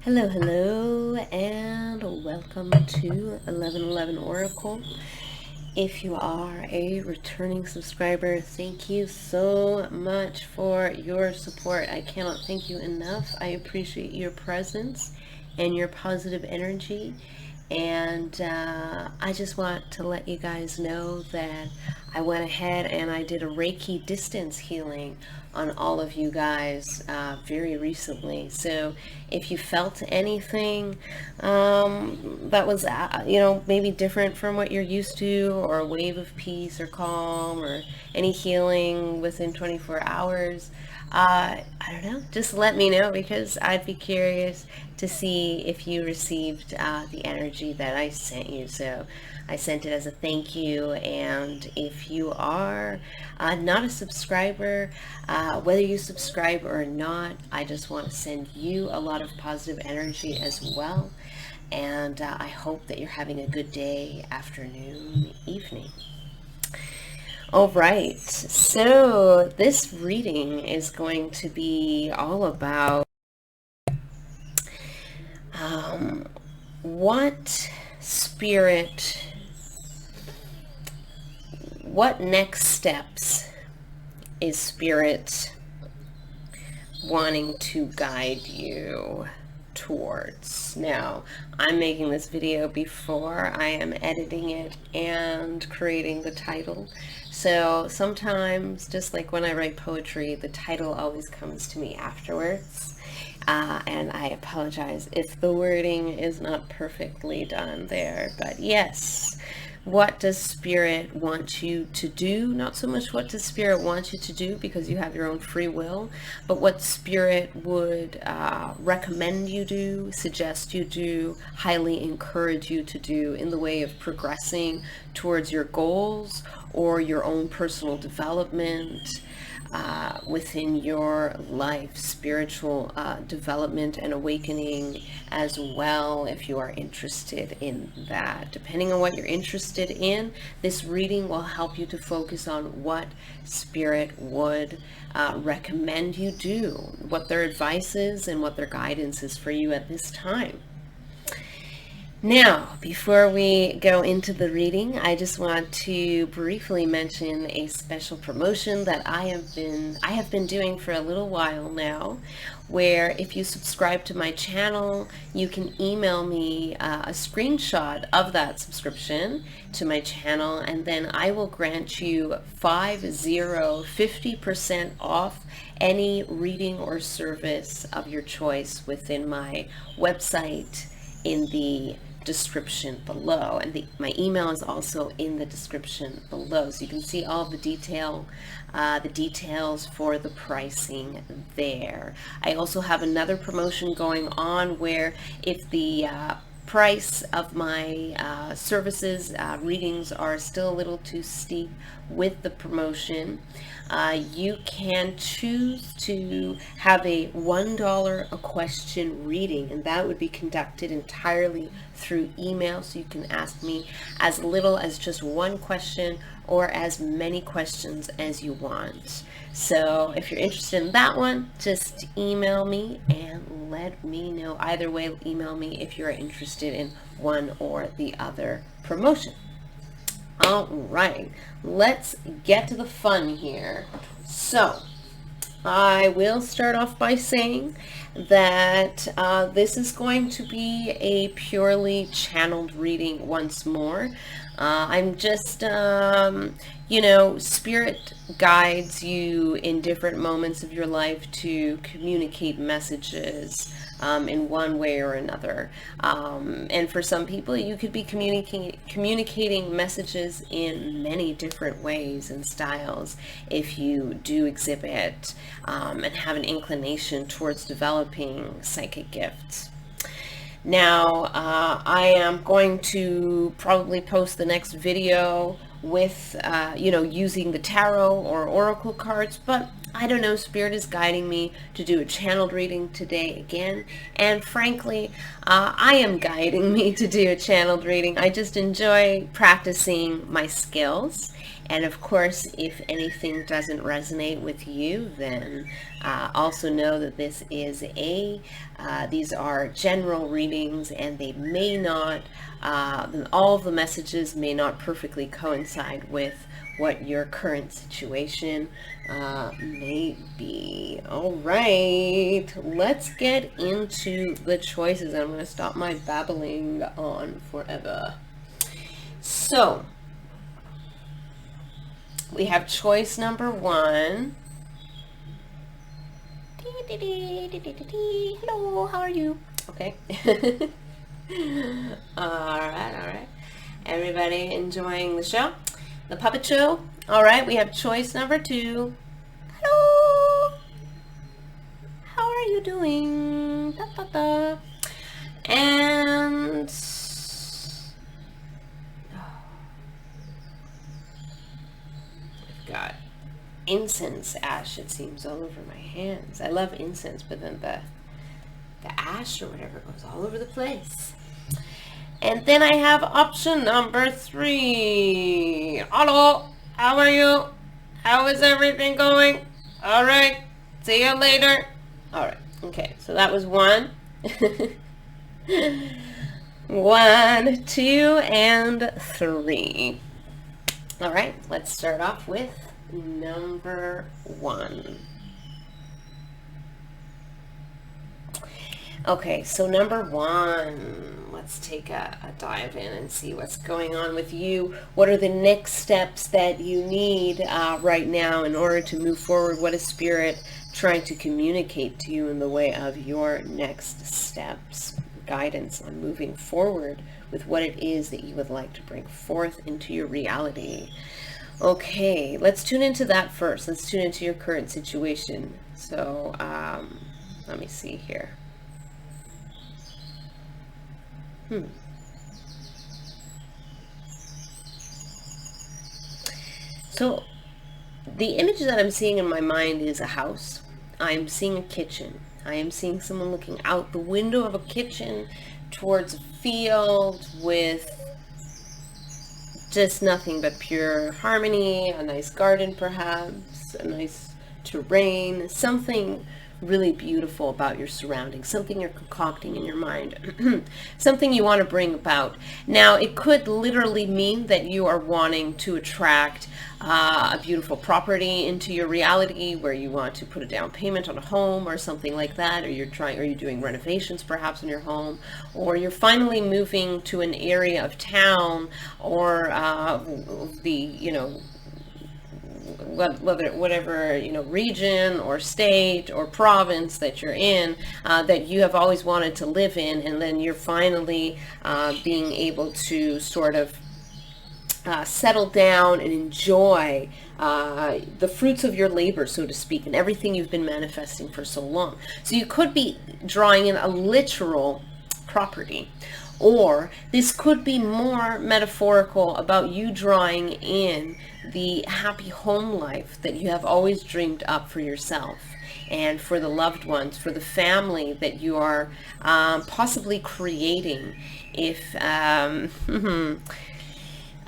Hello, hello, and welcome to 1111 Oracle. If you are a returning subscriber, thank you so much for your support. I cannot thank you enough. I appreciate your presence and your positive energy. And I just want to let you guys know that I went ahead and I did a Reiki distance healing on all of you guys very recently. So if you felt anything that was, maybe different from what you're used to, or a wave of peace or calm, or any healing within 24 hours, I don't know, just let me know, because I'd be curious to see if you received the energy that I sent you. So I sent it as a thank you. And if you are not a subscriber, whether you subscribe or not, I just want to send you a lot of positive energy as well. And I hope that you're having a good day, afternoon, evening. All right, so this reading is going to be all about what spirit, what next steps is spirit wanting to guide you towards. Now, I'm making this video before I am editing it and creating the title. So sometimes, just like when I write poetry, the title always comes to me afterwards. And I apologize if the wording is not perfectly done there. But yes, what does Spirit want you to do? Not so much what does Spirit want you to do, because you have your own free will, but what Spirit would recommend you do, suggest you do, highly encourage you to do in the way of progressing towards your goals or your own personal development within your life, spiritual development and awakening as well, if you are interested in that. Depending on what you're interested in, this reading will help you to focus on what Spirit would recommend you do, what their advice is, and what their guidance is for you at this time. Now, before we go into the reading, I just want to briefly mention a special promotion that I have been doing for a little while now, where if you subscribe to my channel, you can email me a screenshot of that subscription to my channel, and then I will grant you 50% off any reading or service of your choice within my website in the description below, and my email is also in the description below, so you can see all the details for the pricing there. I also have another promotion going on where if the price of my services, readings are still a little too steep with the promotion, you can choose to have a $1 a question reading, and that would be conducted entirely through email. So you can ask me as little as just one question or as many questions as you want. So if you're interested in that one, just email me and let me know. Either way, email me if you're interested in one or the other promotion. All right, let's get to the fun here. So I will start off by saying that this is going to be a purely channeled reading once more. I'm just, Spirit guides you in different moments of your life to communicate messages in one way or another. And for some people, you could be communicating messages in many different ways and styles if you do exhibit and have an inclination towards developing psychic gifts. Now, I am going to probably post the next video with, using the tarot or oracle cards, but I don't know, Spirit is guiding me to do a channeled reading today again, and frankly, I am guiding me to do a channeled reading. I just enjoy practicing my skills, And of course, if anything doesn't resonate with you, then also know that this is these are general readings, and they may not, all of the messages may not perfectly coincide with what your current situation may be. All right, let's get into the choices. I'm going to stop my babbling on forever. So, we have choice number 1. Hello, how are you? Okay. All right. Everybody enjoying the show? The puppet show? All right, we have choice number 2. Hello. How are you doing? Da, da, da. And we've got incense ash, it seems, all over my hands. I love incense, but then the ash or whatever goes all over the place. And then I have option number 3. Hello, how are you? How is everything going? All right, see you later. All right, okay, so that was 1. 1, 2, and 3. All right, let's start off with number 1. Okay, so number 1, let's take a dive in and see what's going on with you. What are the next steps that you need right now in order to move forward? What is Spirit trying to communicate to you in the way of your next steps? Guidance on moving forward with what it is that you would like to bring forth into your reality. Okay, let's tune into that first. Let's tune into your current situation. So let me see here. So the image that I'm seeing in my mind is a house. I'm seeing a kitchen. I am seeing someone looking out the window of a kitchen towards a field with just nothing but pure harmony, a nice garden perhaps, a nice terrain, something really beautiful about your surroundings, something you're concocting in your mind, something you want to bring about. Now, it could literally mean that you are wanting to attract a beautiful property into your reality, where you want to put a down payment on a home or something like that, or you're doing renovations perhaps in your home, or you're finally moving to an area of town or whatever region or state or province that you're in, that you have always wanted to live in, and then you're finally being able to sort of settle down and enjoy the fruits of your labor, so to speak, and everything you've been manifesting for so long. So you could be drawing in a literal property, or this could be more metaphorical about you drawing in the happy home life that you have always dreamed up for yourself and for the loved ones, for the family that you are possibly creating. If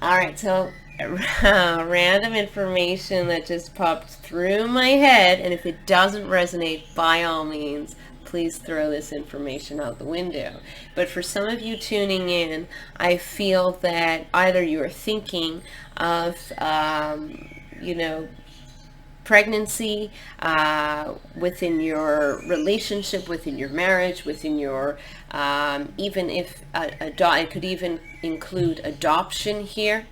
all right, so random information that just popped through my head, and if it doesn't resonate, by all means, please throw this information out the window. But for some of you tuning in, I feel that either you are thinking of, pregnancy within your relationship, within your marriage, within your, even if it could even include adoption here.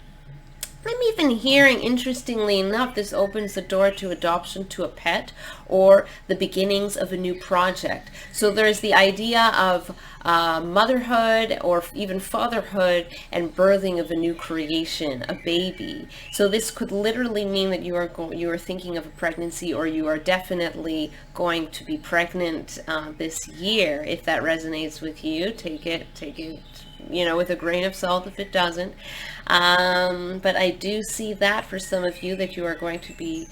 I'm even hearing, interestingly enough, this opens the door to adoption to a pet or the beginnings of a new project. So there's the idea of motherhood or even fatherhood and birthing of a new creation, a baby. So this could literally mean that you are thinking of a pregnancy, or you are definitely going to be pregnant this year. If that resonates with you, take it with a grain of salt if it doesn't. But I do see that for some of you, that you are going to be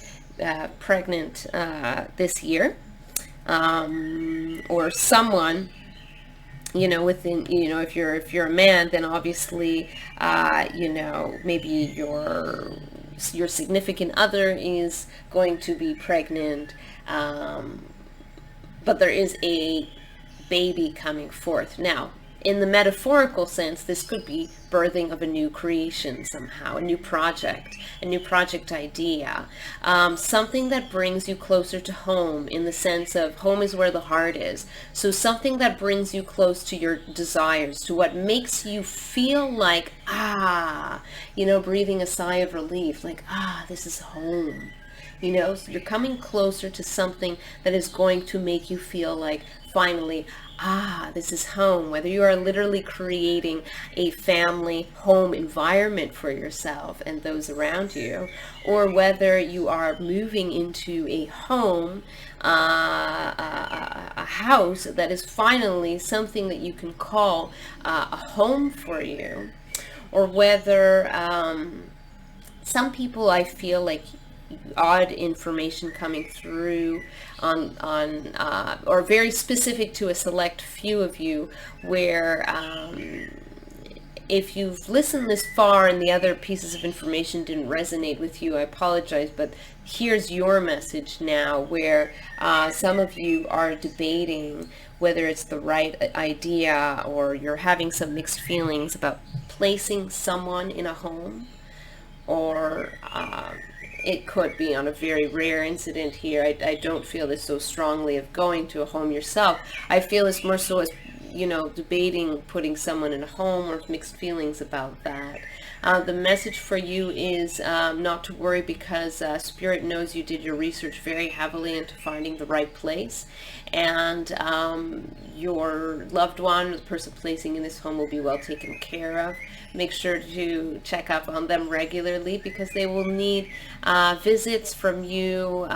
pregnant this year, or someone, within, if you're a man, then obviously, maybe your significant other is going to be pregnant, but there is a baby coming forth. Now, in the metaphorical sense, this could be birthing of a new creation somehow, a new project idea, something that brings you closer to home, in the sense of home is where the heart is. So something that brings you close to your desires, to what makes you feel like, breathing a sigh of relief, like, this is home. So you're coming closer to something that is going to make you feel like, finally, this is home. Whether you are literally creating a family home environment for yourself and those around you, or whether you are moving into a home, a house that is finally something that you can call a home for you, or whether some people, I feel like, odd information coming through on or very specific to a select few of you, where if you've listened this far and the other pieces of information didn't resonate with you, I apologize, but here's your message now, where some of you are debating whether it's the right idea, or you're having some mixed feelings about placing someone in a home, or it could be on a very rare incident here. I don't feel this so strongly of going to a home yourself. I feel it's more so as, debating putting someone in a home, or mixed feelings about that. The message for you is not to worry, because Spirit knows you did your research very heavily into finding the right place, and your loved one, the person placing in this home, will be well taken care of. Make sure to check up on them regularly, because they will need visits from you.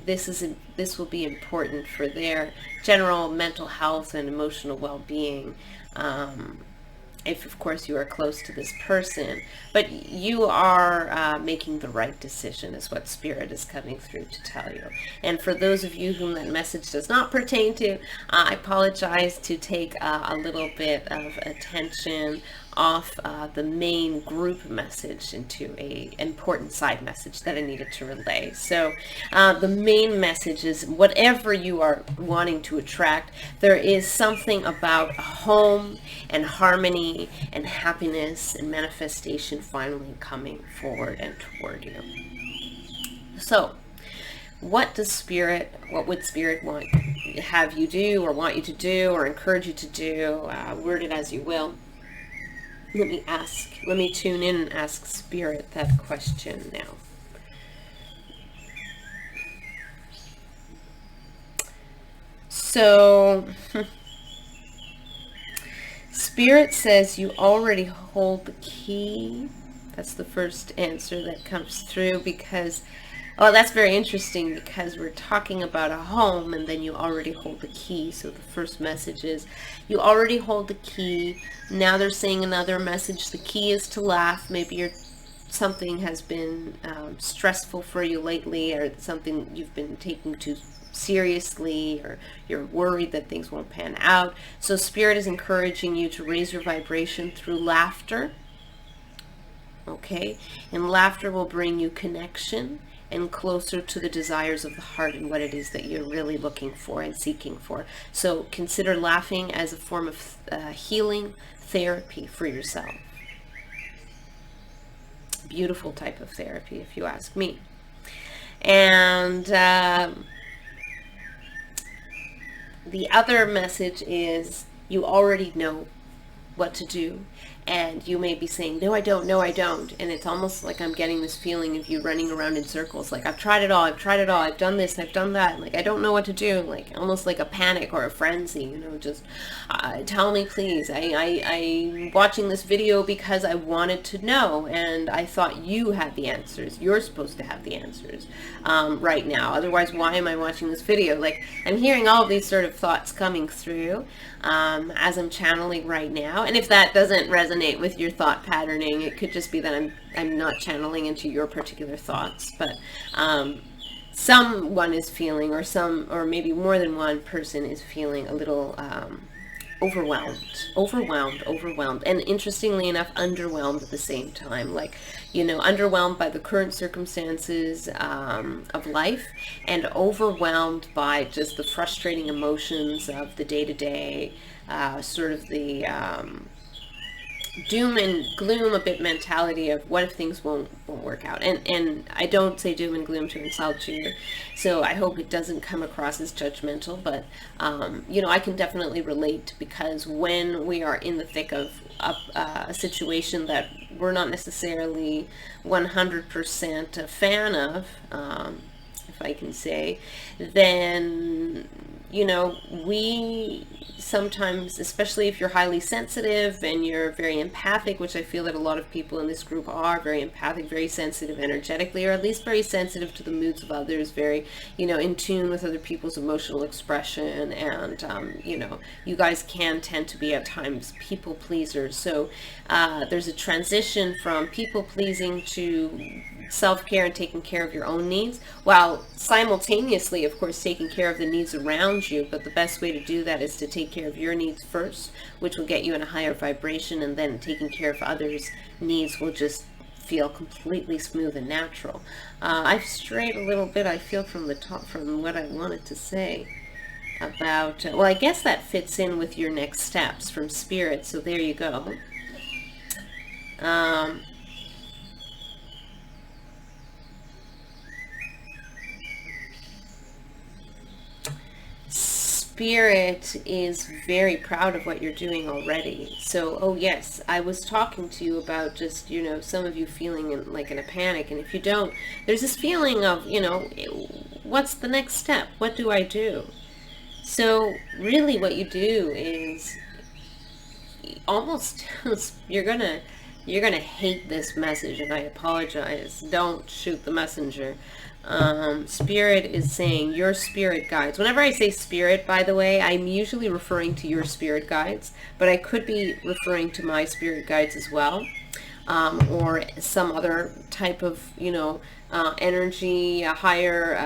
This will be important for their general mental health and emotional well-being. If, of course, you are close to this person. But you are making the right decision, is what Spirit is coming through to tell you. And for those of you whom that message does not pertain to, I apologize to take a little bit of attention off the main group message into a important side message that I needed to relay. So the main message is, whatever you are wanting to attract, there is something about a home and harmony and happiness and manifestation finally coming forward and toward you. So what would Spirit have you do, or want you to do, or encourage you to do? Word it as you will. Let me tune in and ask Spirit that question now. So, Spirit says you already hold the key. That's the first answer that comes through, because that's very interesting, because we're talking about a home and then you already hold the key. So the first message is you already hold the key. Now they're saying another message. The key is to laugh. Maybe something has been stressful for you lately, or something you've been taking too seriously, or you're worried that things won't pan out. So Spirit is encouraging you to raise your vibration through laughter. Okay? And laughter will bring you connection and closer to the desires of the heart and what it is that you're really looking for and seeking for. So consider laughing as a form of healing therapy for yourself. Beautiful type of therapy, if you ask me. And the other message is you already know what to do. And you may be saying, no, I don't, and it's almost like I'm getting this feeling of you running around in circles, like, I've tried it all, I've done this, I've done that, like, I don't know what to do, like, almost like a panic or a frenzy, just tell me, please. I'm watching this video because I wanted to know, and I thought you had the answers. You're supposed to have the answers right now, otherwise why am I watching this video? Like, I'm hearing all of these sort of thoughts coming through as I'm channeling right now. And if that doesn't resonate with your thought patterning, it could just be that I'm not channeling into your particular thoughts, but someone is feeling, or maybe more than one person is feeling a little overwhelmed, and interestingly enough, underwhelmed at the same time. Like, underwhelmed by the current circumstances of life, and overwhelmed by just the frustrating emotions of the day-to-day, sort of the doom and gloom a bit mentality of what if things won't work out. And I don't say doom and gloom to insult you, so I hope it doesn't come across as judgmental, but I can definitely relate, because when we are in the thick of a situation that we're not necessarily 100% a fan of, if I can say, then we sometimes, especially if you're highly sensitive and you're very empathic, which I feel that a lot of people in this group are very empathic, very sensitive energetically, or at least very sensitive to the moods of others, very, in tune with other people's emotional expression. And, you guys can tend to be at times people pleasers. So there's a transition from people pleasing to self-care and taking care of your own needs, while simultaneously, of course, taking care of the needs around you. But the best way to do that is to take care of your needs first, which will get you in a higher vibration, and then taking care of others' needs will just feel completely smooth and natural. I've strayed a little bit, I feel, from the top, from what I wanted to say about, well, I guess that fits in with your next steps from Spirit, so there you go. Spirit is very proud of what you're doing already. So, oh yes, I was talking to you about just, some of you feeling in a panic. And if you don't, there's this feeling of, what's the next step? What do I do? So really what you do is almost, you're gonna hate this message, and I apologize. Don't shoot the messenger. Spirit is saying your spirit guides. Whenever I say spirit, by the way, I'm usually referring to your spirit guides, but I could be referring to my spirit guides as well, or some other type of, energy, a higher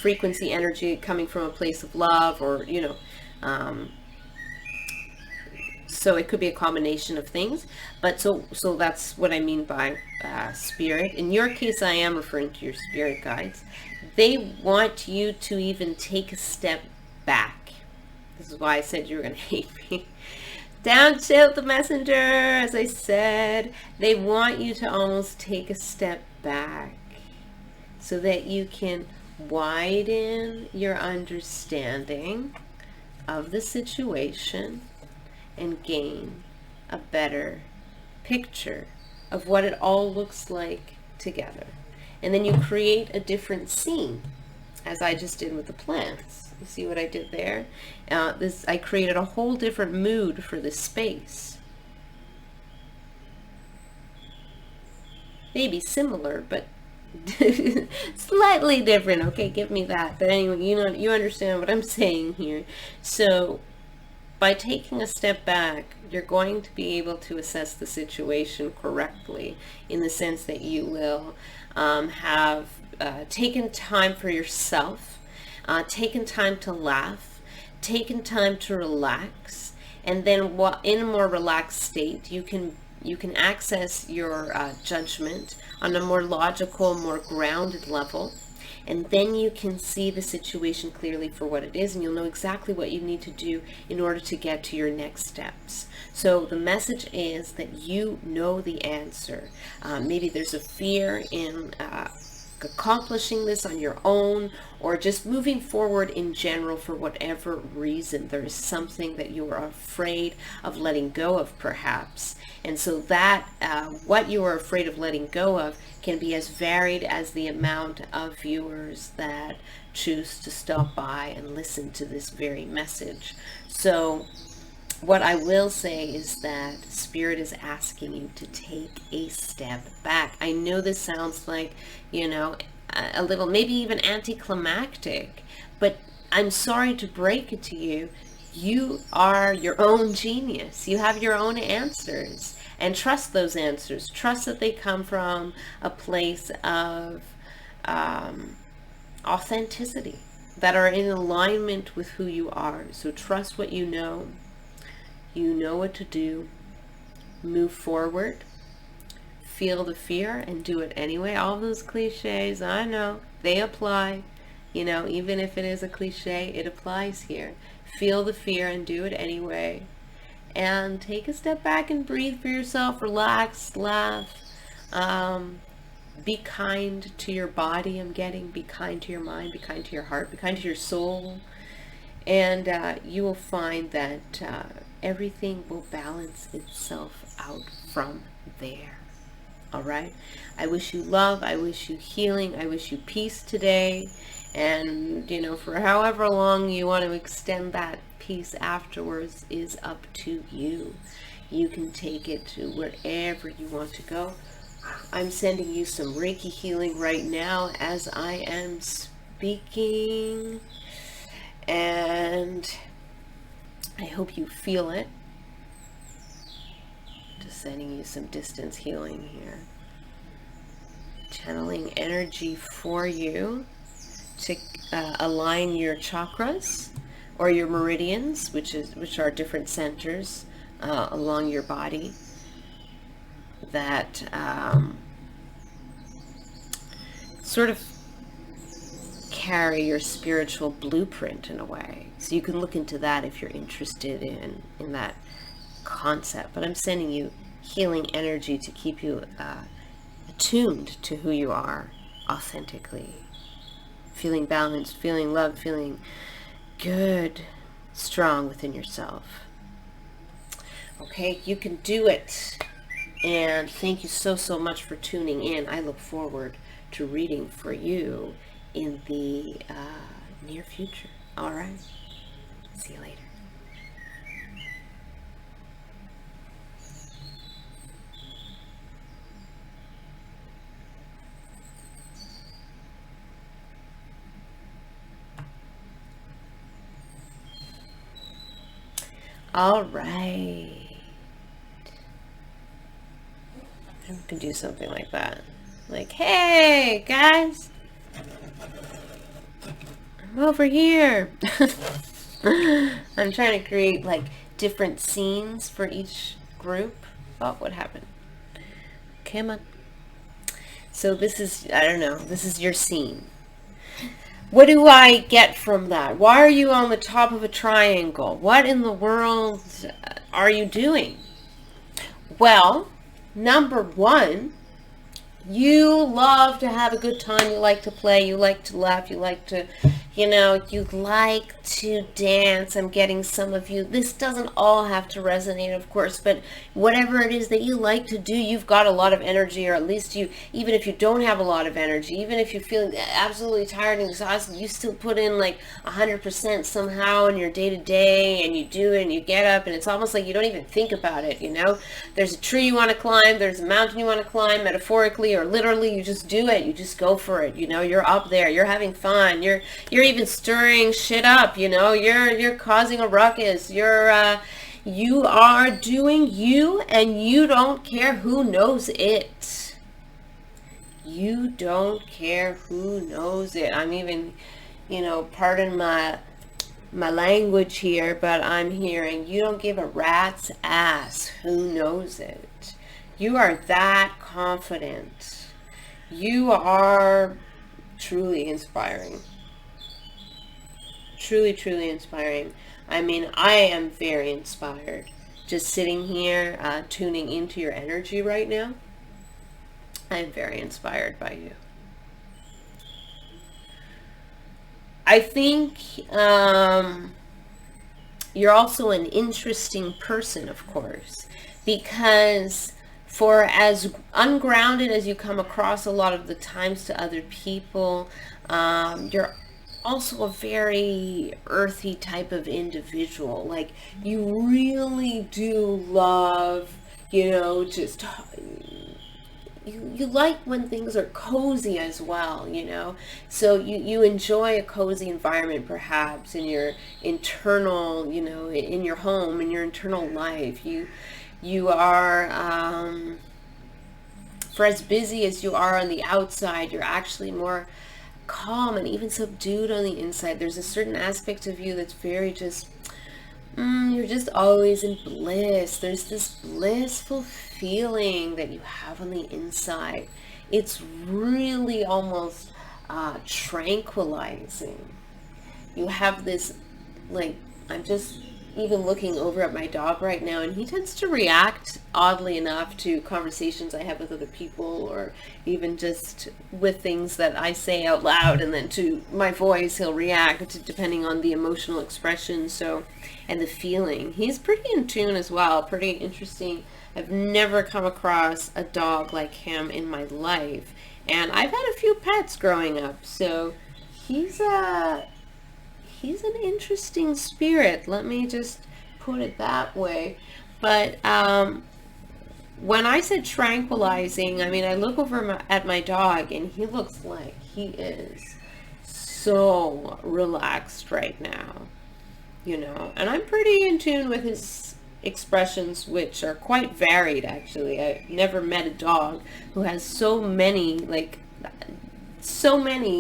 frequency energy coming from a place of love, or, so it could be a combination of things, but so that's what I mean by spirit. In your case, I am referring to your spirit guides. They want you to even take a step back. This is why I said you were going to hate me. Down tilt the messenger, as I said. They want you to almost take a step back so that you can widen your understanding of the situation and gain a better picture of what it all looks like together. And then you create a different scene, as I just did with the plants. You see what I did there? I created a whole different mood for this space. Maybe similar, but slightly different. Okay, give me that. But anyway, you understand what I'm saying here. So by taking a step back, you're going to be able to assess the situation correctly, in the sense that you will have taken time for yourself, taken time to laugh, taken time to relax, and then in a more relaxed state, you can access your judgment on a more logical, more grounded level. And then you can see the situation clearly for what it is, and you'll know exactly what you need to do in order to get to your next steps. So the message is that you know the answer. Maybe there's a fear in accomplishing this on your own, or just moving forward in general for whatever reason. There is something that you are afraid of letting go of, perhaps. And so that what you are afraid of letting go of can be as varied as the amount of viewers that choose to stop by and listen to this very message. So what I will say is that Spirit is asking you to take a step back. I know this sounds like, a little, maybe even anticlimactic, but I'm sorry to break it to you. You are your own genius. You have your own answers. And trust those answers. Trust that they come from a place of authenticity. that are in alignment with who you are. So trust what you know. You know what to do. Move forward. Feel the fear and do it anyway. All those cliches, I know, they apply. You know, even if it is a cliche, it applies here. Feel the fear and do it anyway. And take a step back and breathe for yourself. Relax, laugh. Be kind to your body. Be kind to your mind. Be kind to your heart. Be kind to your soul. And you will find that everything will balance itself out from there. All right. I wish you love. I wish you healing. I wish you peace today. And, you know, for however long you want to extend that peace afterwards is up to you. You can take it to wherever you want to go. I'm sending you some Reiki healing right now as I am speaking. And I hope you feel it. Just sending you some distance healing here. Channeling energy for you to align your chakras or your meridians, which are different centers along your body that sort of carry your spiritual blueprint in a way. So you can look into that if you're interested in that concept. But I'm sending you healing energy to keep you attuned to who you are authentically. Feeling balanced, feeling loved, feeling good, strong within yourself. Okay, you can do it. And thank you so, so much for tuning in. I look forward to reading for you in the near future. All right. See you later. All right. I can do something like that. Like, hey, guys. I'm over here. I'm trying to create, like, different scenes for each group. Oh, what happened? Come on. So this is, I don't know, this is your scene. What do I get from that? Why are you on the top of a triangle? What in the world are you doing? Well, number one, you love to have a good time. You like to play. You like to laugh. You like to, you like to dance. I'm getting some of you. This doesn't all have to resonate, of course, but whatever it is that you like to do, you've got a lot of energy, or at least you, even if you don't have a lot of energy, even if you're feeling absolutely tired and exhausted, you still put in like 100% somehow in your day-to-day, and you do it, and you get up, and it's almost like you don't even think about it, There's a tree you want to climb, there's a mountain you want to climb, metaphorically or literally, you just do it. You just go for it, You're up there, you're having fun, you're even stirring shit up, you're causing a ruckus, you are doing you, and you don't care who knows it. You don't care who knows it. I'm even, pardon my language here, but I'm hearing you don't give a rat's ass who knows it. You are that confident. You are truly inspiring. Truly, truly inspiring. I mean, I am very inspired. Just sitting here, tuning into your energy right now. I am very inspired by you. I think you're also an interesting person, of course, because for as ungrounded as you come across a lot of the times to other people, you're also a very earthy type of individual. Like, you really do love, just you like when things are cozy as well, so you enjoy a cozy environment, perhaps in your internal, in your home, in your internal life. You are for as busy as you are on the outside, you're actually more calm and even subdued on the inside. There's a certain aspect of you that's very just, you're just always in bliss. There's this blissful feeling that you have on the inside. It's really almost tranquilizing. You have this, like, I'm just even looking over at my dog right now, and he tends to react oddly enough to conversations I have with other people, or even just with things that I say out loud, and then to my voice he'll react depending on the emotional expression, so, and the feeling. He's pretty in tune as well, pretty interesting. I've never come across a dog like him in my life, and I've had a few pets growing up, so he's an interesting spirit. Let me just put it that way. But when I said tranquilizing, I mean, I look over at my dog, and he looks like he is so relaxed right now, and I'm pretty in tune with his expressions, which are quite varied, actually. I've never met a dog who has so many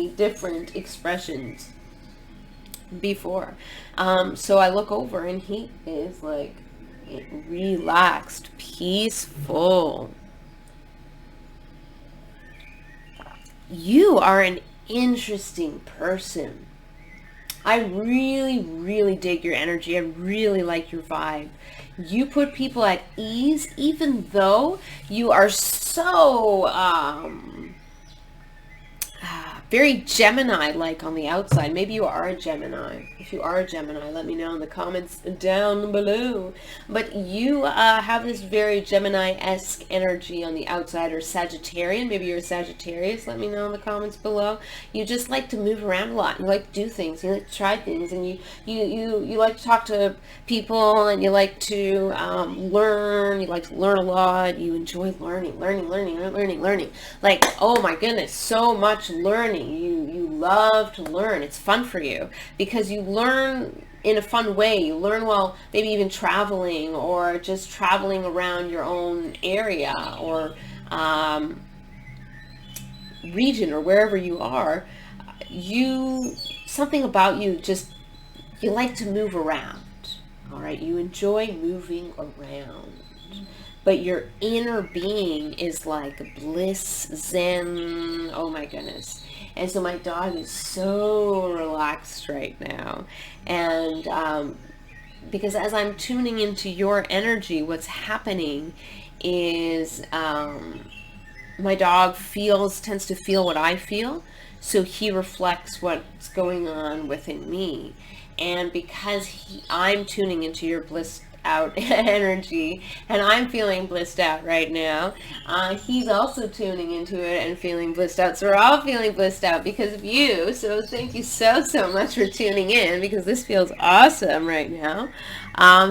different expressions before. So I look over, and he is like relaxed, peaceful. You are an interesting person. I really, really dig your energy. I really like your vibe. You put people at ease, even though you are so very Gemini-like on the outside. Maybe you are a Gemini. If you are a Gemini, let me know in the comments down below. But you have this very Gemini-esque energy on the outside, or Sagittarian. Maybe you're a Sagittarius. Let me know in the comments below. You just like to move around a lot. You like to do things. You like to try things. And you like to talk to people, and you like to learn. You like to learn a lot. You enjoy learning. Like, oh my goodness, so much learning. You love to learn. It's fun for you because you learn in a fun way. You learn while maybe even traveling, or just traveling around your own area, or region, or wherever you are. Something about you, just, you like to move around. All right, you enjoy moving around. But your inner being is like bliss, zen, oh my goodness. And so my dog is so relaxed right now. And because as I'm tuning into your energy, what's happening is my dog tends to feel what I feel. So he reflects what's going on within me. And because I'm tuning into your bliss out energy, and I'm feeling blissed out right now, he's also tuning into it and feeling blissed out. So we're all feeling blissed out because of you. So thank you so much for tuning in, because this feels awesome right now.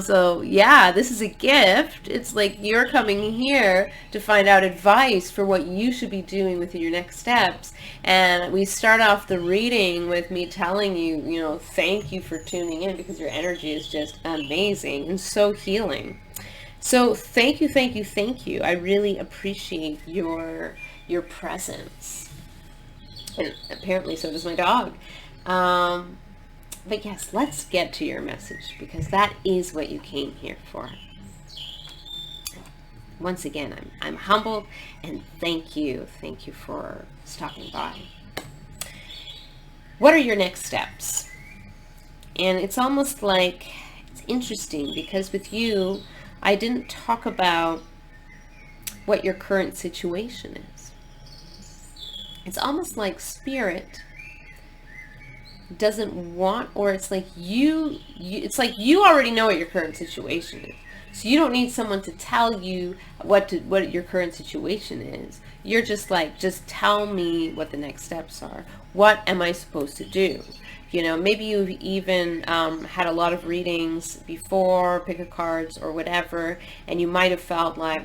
So yeah, this is a gift. It's like you're coming here to find out advice for what you should be doing with your next steps. And we start off the reading with me telling you, thank you for tuning in, because your energy is just amazing and so healing. So thank you. I really appreciate your presence. And apparently so does my dog. But yes, let's get to your message, because that is what you came here for. Once again, I'm humbled, and thank you for stopping by. What are your next steps? And it's almost like, it's interesting, because with you, I didn't talk about what your current situation is. It's almost like Spirit doesn't want, or it's like you already know what your current situation is. So you don't need someone to tell you what your current situation is. You're just like, just tell me what the next steps are. What am I supposed to do? Maybe you've even had a lot of readings before, pick a cards or whatever, and you might have felt like,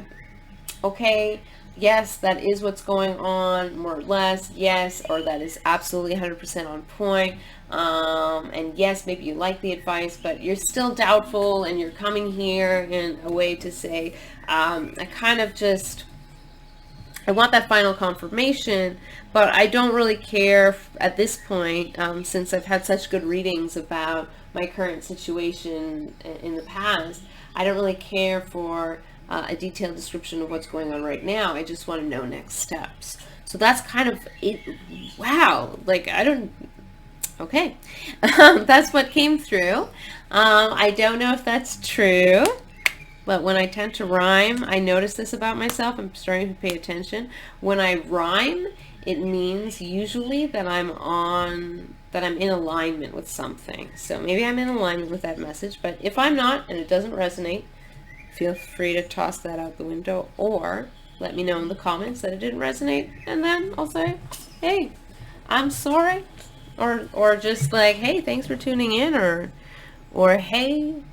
okay, yes, that is what's going on, more or less, yes, or that is absolutely 100% on point, and yes, maybe you like the advice, but you're still doubtful, and you're coming here in a way to say, I kind of just I want that final confirmation, but I don't really care at this point, since I've had such good readings about my current situation in the past. I don't really care for a detailed description of what's going on right now. I just want to know next steps. So that's kind of it. Wow. Like, I don't, okay. That's what came through. I don't know if that's true. But when I tend to rhyme, I notice this about myself. I'm starting to pay attention. When I rhyme, it means usually that I'm in alignment with something. So maybe I'm in alignment with that message, but if I'm not and it doesn't resonate, feel free to toss that out the window, or let me know in the comments that it didn't resonate, and then I'll say, hey, I'm sorry. Or just like, hey, thanks for tuning in, or hey,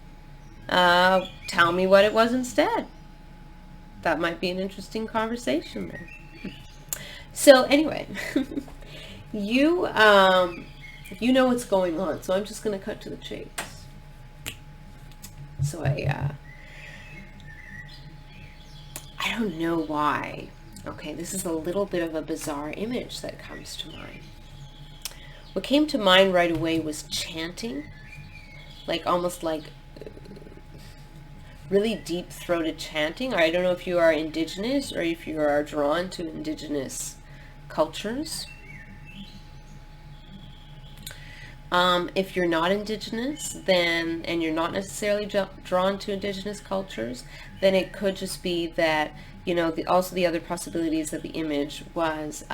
tell me what it was instead. That might be an interesting conversation there. So anyway, you know what's going on. So I'm just going to cut to the chase. So I don't know why. Okay, this is a little bit of a bizarre image that comes to mind. What came to mind right away was chanting, like almost like really deep-throated chanting. I don't know if you are indigenous or if you are drawn to indigenous cultures. If you're not indigenous, then, and you're not necessarily drawn to indigenous cultures, then it could just be that, you know, also the other possibilities of the image was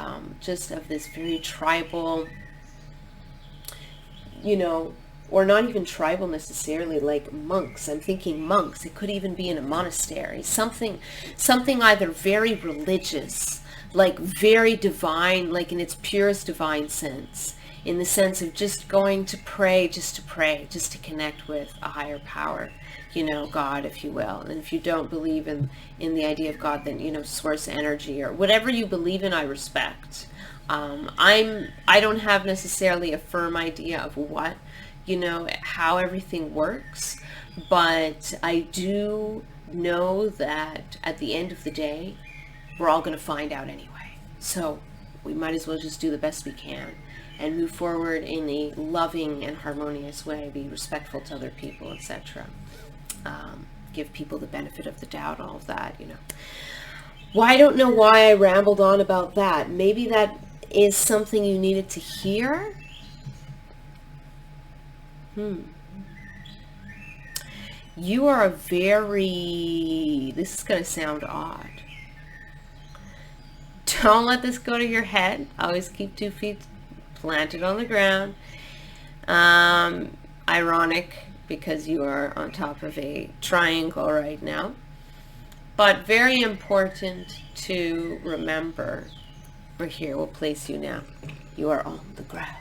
just of this very tribal, you know, or not even tribal necessarily, like monks. I'm thinking monks. It could even be in a monastery. Something either very religious, like very divine, like in its purest divine sense, in the sense of just going to pray, just to connect with a higher power, you know, God, if you will. And if you don't believe in the idea of God, then, you know, source energy or whatever you believe in, I respect. I don't have necessarily a firm idea of what, you know, how everything works, but I do know that at the end of the day, we're all going to find out anyway. So we might as well just do the best we can and move forward in a loving and harmonious way, be respectful to other people, etc. Give people the benefit of the doubt, all of that, you know. Well, I don't know why I rambled on about that. Maybe that is something you needed to hear. You are a very, this is going to sound odd. Don't let this go to your head. Always keep 2 feet planted on the ground. Ironic because you are on top of a triangle right now. But very important to remember. We're here. We'll place you now. You are on the ground.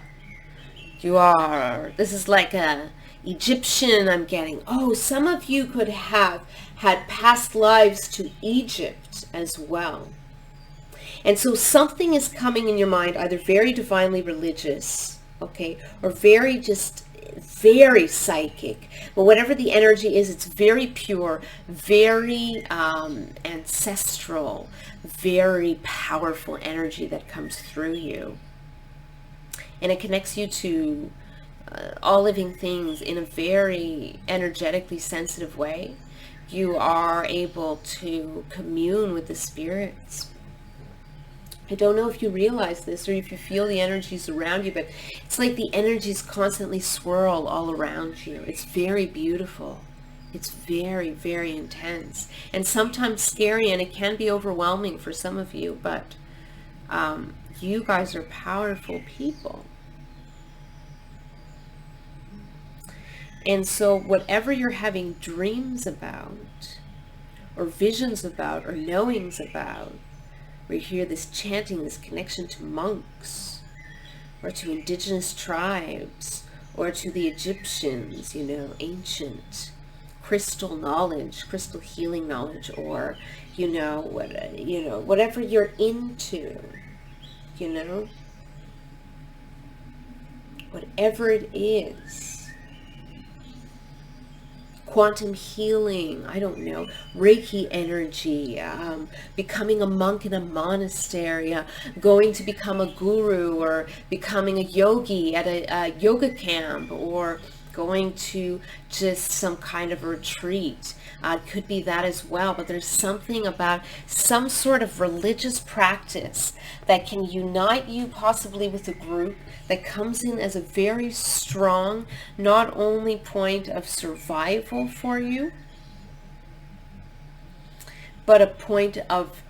You are, this is like a Egyptian I'm getting. Oh, some of you could have had past lives to Egypt as well. And so something is coming in your mind, either very divinely religious, okay, or very psychic. But whatever the energy is, it's very pure, very ancestral, very powerful energy that comes through you. And it connects you to all living things in a very energetically sensitive way. You are able to commune with the spirits. I don't know if you realize this or if you feel the energies around you, but it's like the energies constantly swirl all around you. It's very beautiful. It's very, very intense and sometimes scary, and it can be overwhelming for some of you, but you guys are powerful people. And so whatever you're having dreams about or visions about or knowings about, where you hear this chanting, this connection to monks or to indigenous tribes or to the Egyptians, you know, ancient crystal knowledge, crystal healing knowledge, or, you know, whatever you're into, you know, whatever it is, quantum healing, I don't know, reiki energy, becoming a monk in a monastery, going to become a guru, or becoming a yogi at a yoga camp, or going to just some kind of retreat. Could be that as well, but there's something about some sort of religious practice that can unite you possibly with a group, that comes in as a very strong, not only point of survival for you, but a point of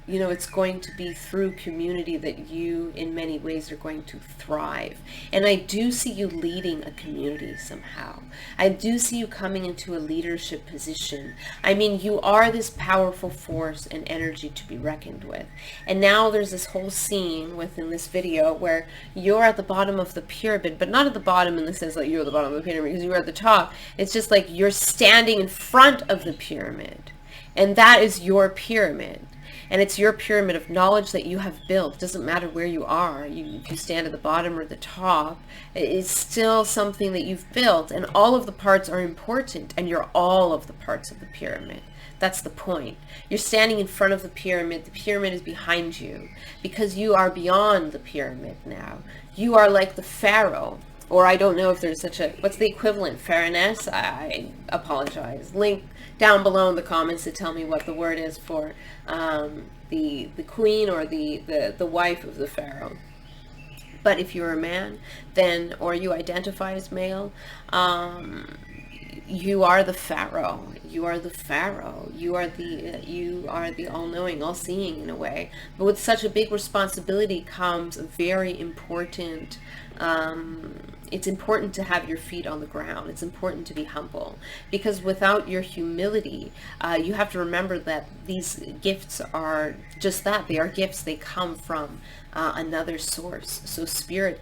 it's going to be through community that you in many ways are going to thrive. And I do see you leading a community somehow. I do see you coming into a leadership position. I mean, you are this powerful force and energy to be reckoned with. And now there's this whole scene within this video where you're at the bottom of the pyramid, but not at the bottom in the sense that you're at the bottom of the pyramid because you're at the top. It's just like you're standing in front of the pyramid. And that is your pyramid. And it's your pyramid of knowledge that you have built. It doesn't matter where you are. If you stand at the bottom or the top, it's still something that you've built. And all of the parts are important. And you're all of the parts of the pyramid. That's the point. You're standing in front of the pyramid. The pyramid is behind you. Because you are beyond the pyramid now. You are like the pharaoh. Or I don't know if there's such a, what's the equivalent? Pharaohness? I apologize. Link down below in the comments to tell me what the word is for the queen or the wife of the pharaoh. But if you're a man, then, or you identify as male, you are the pharaoh. You are the pharaoh. You are the all-knowing, all-seeing in a way. But with such a big responsibility comes a very important. It's important to have your feet on the ground. It's important to be humble, because without your humility, you have to remember that these gifts are just that. They are gifts. They come from another source. So Spirit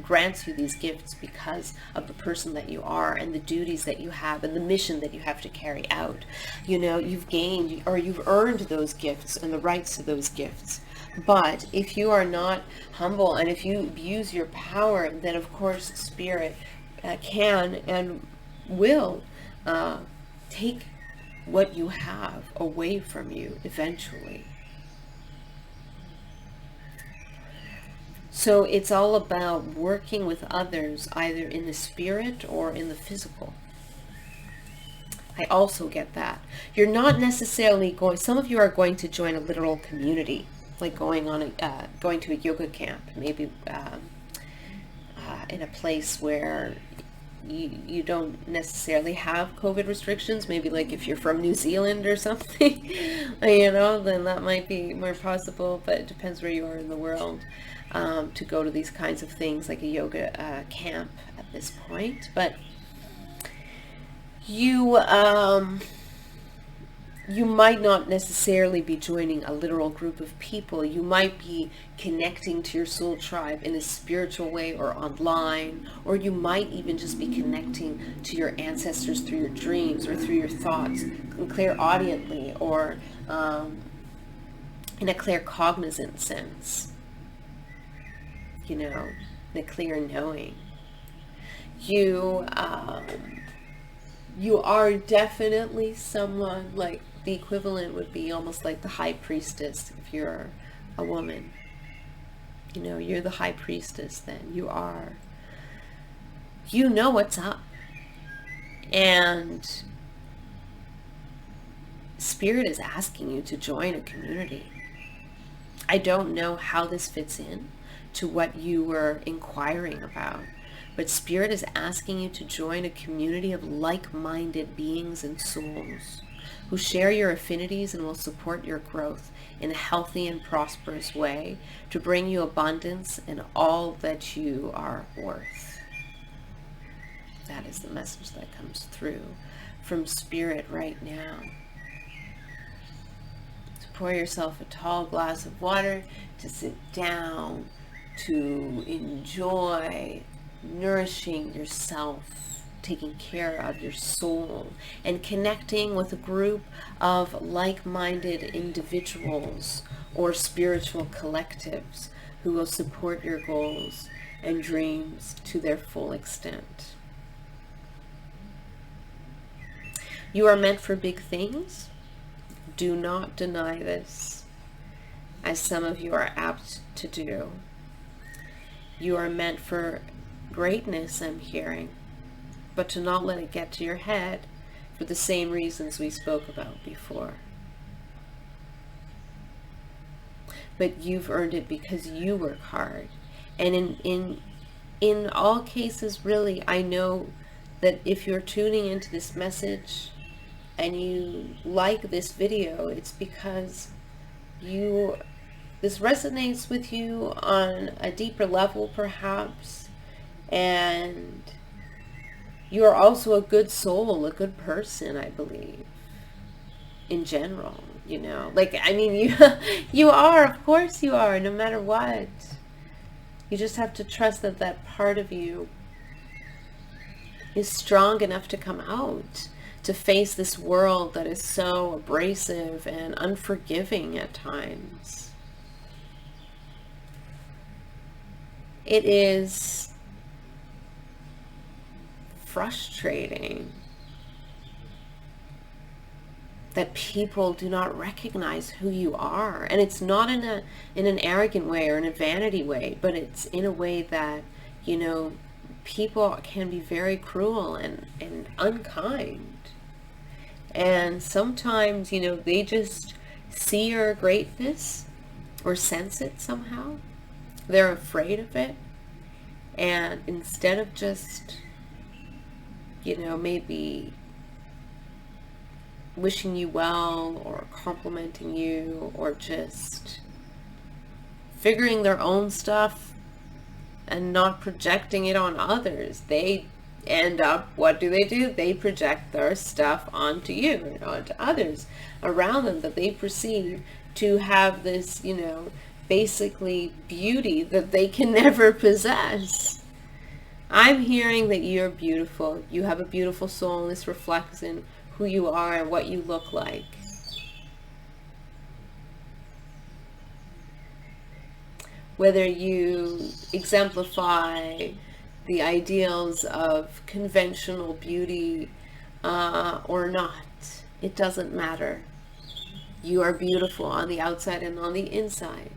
grants you these gifts because of the person that you are and the duties that you have and the mission that you have to carry out. You've gained or you've earned those gifts and the rights to those gifts. But if you are not humble and if you abuse your power, then of course Spirit can and will take what you have away from you eventually. So it's all about working with others, either in the spirit or in the physical. I also get that. You're not necessarily going, some of you are going to join a literal community, like going to a yoga camp, maybe in a place where you don't necessarily have COVID restrictions, maybe like if you're from New Zealand or something, then that might be more possible, but it depends where you are in the world to go to these kinds of things like a yoga camp at this point. But you might not necessarily be joining a literal group of people. You might be connecting to your soul tribe in a spiritual way or online, or you might even just be connecting to your ancestors through your dreams or through your thoughts, clairaudiently, or in a claircognizant sense, the clear knowing. You are definitely someone, like the equivalent would be almost like the high priestess if you're a woman. You're the high priestess then. You know what's up. And Spirit is asking you to join a community. I don't know how this fits in to what you were inquiring about. But Spirit is asking you to join a community of like-minded beings and souls who share your affinities and will support your growth in a healthy and prosperous way to bring you abundance and all that you are worth. That is the message that comes through from Spirit right now. To pour yourself a tall glass of water, to sit down, to enjoy nourishing yourself, taking care of your soul, and connecting with a group of like-minded individuals or spiritual collectives who will support your goals and dreams to their full extent. You are meant for big things. Do not deny this, as some of you are apt to do. You are meant for greatness, I'm hearing, but to not let it get to your head for the same reasons we spoke about before. But you've earned it because you work hard. And in all cases, really, I know that if you're tuning into this message and you like this video, it's because this resonates with you on a deeper level, perhaps, and you are also a good soul, a good person, I believe, in general, you know. Like, I mean, you are, of course you are, no matter what. You just have to trust that that part of you is strong enough to come out, to face this world that is so abrasive and unforgiving at times. It is frustrating that people do not recognize who you are. And it's not in an arrogant way or in a vanity way, but it's in a way that, you know, people can be very cruel and unkind. And sometimes, you know, they just see your greatness or sense it somehow. They're afraid of it. And instead of just, you know, maybe wishing you well or complimenting you or just figuring their own stuff and not projecting it on others, they end up, what do? They project their stuff onto you and onto others around them that they perceive to have this, you know, basically beauty that they can never possess. I'm hearing that you're beautiful. You have a beautiful soul, and this reflects in who you are and what you look like. Whether you exemplify the ideals of conventional beauty or not, it doesn't matter. You are beautiful on the outside and on the inside.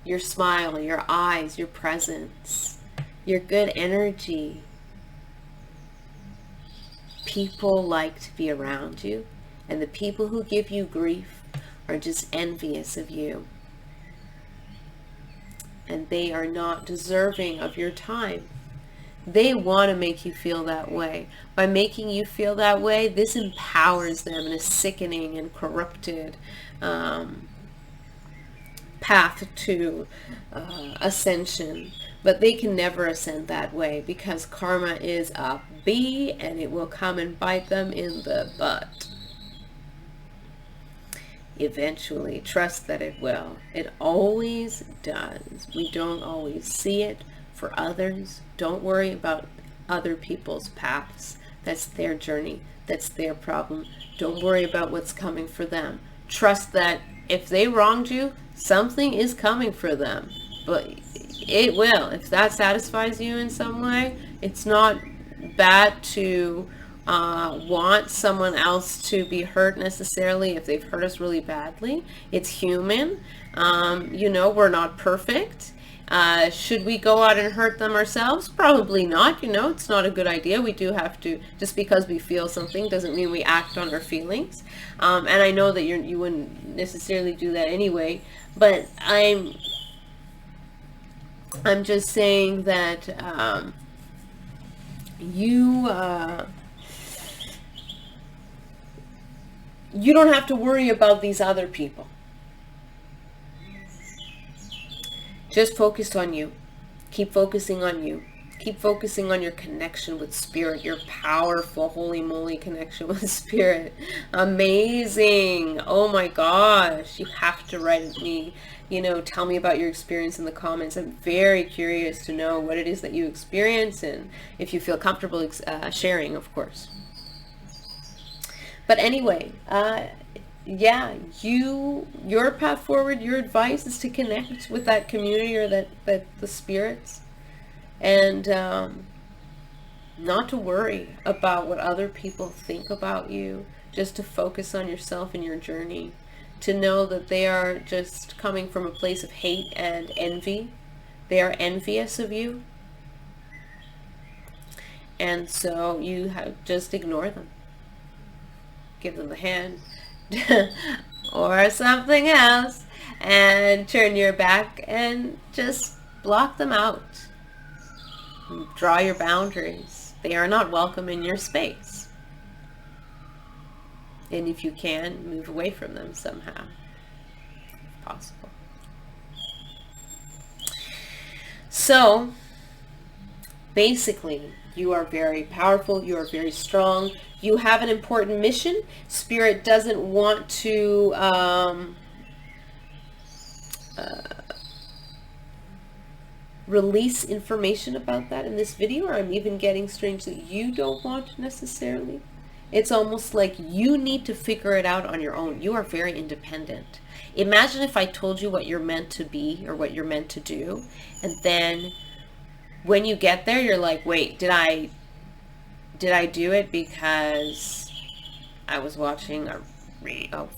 Your smile, your eyes, your presence, your good energy. People like to be around you, and the people who give you grief are just envious of you. And they are not deserving of your time. They want to make you feel that way. By making you feel that way, this empowers them in a sickening and corrupted path to ascension. But they can never ascend that way because karma is a bee and it will come and bite them in the butt. Eventually, trust that it will. It always does. We don't always see it. For others, don't worry about other people's paths. That's their journey. That's their problem. Don't worry about what's coming for them. Trust that if they wronged you, something is coming for them. But it will. If that satisfies you in some way, it's not bad to want someone else to be hurt necessarily if they've hurt us really badly. It's human. You know, we're not perfect. Should we go out and hurt them ourselves? Probably not. You know, it's not a good idea. We do have to, just because we feel something doesn't mean we act on our feelings. And I know that you wouldn't necessarily do that anyway, but I'm just saying that you don't have to worry about these other people. Just focus on you. Keep focusing on you. Keep focusing on your connection with spirit, your powerful, holy moly connection with spirit. Amazing. Oh my gosh. You have to write me, you know, tell me about your experience in the comments. I'm very curious to know what it is that you experience and if you feel comfortable sharing, of course. But anyway, yeah, your path forward, your advice is to connect with that community or that the spirits and not to worry about what other people think about you, just to focus on yourself and your journey, to know that they are just coming from a place of hate and envy. They are envious of you, and so you have just ignore them. Give them a hand or something else, and turn your back and just block them out. Draw your boundaries. They are not welcome in your space. And if you can, move away from them somehow, if possible. So, basically, you are very powerful. You are very strong. You have an important mission. Spirit doesn't want to release information about that in this video, or I'm even getting strange that you don't want necessarily. It's almost like you need to figure it out on your own. You are very independent. Imagine if I told you what you're meant to be or what you're meant to do, and then when you get there, you're like, wait, did I do it because I was watching a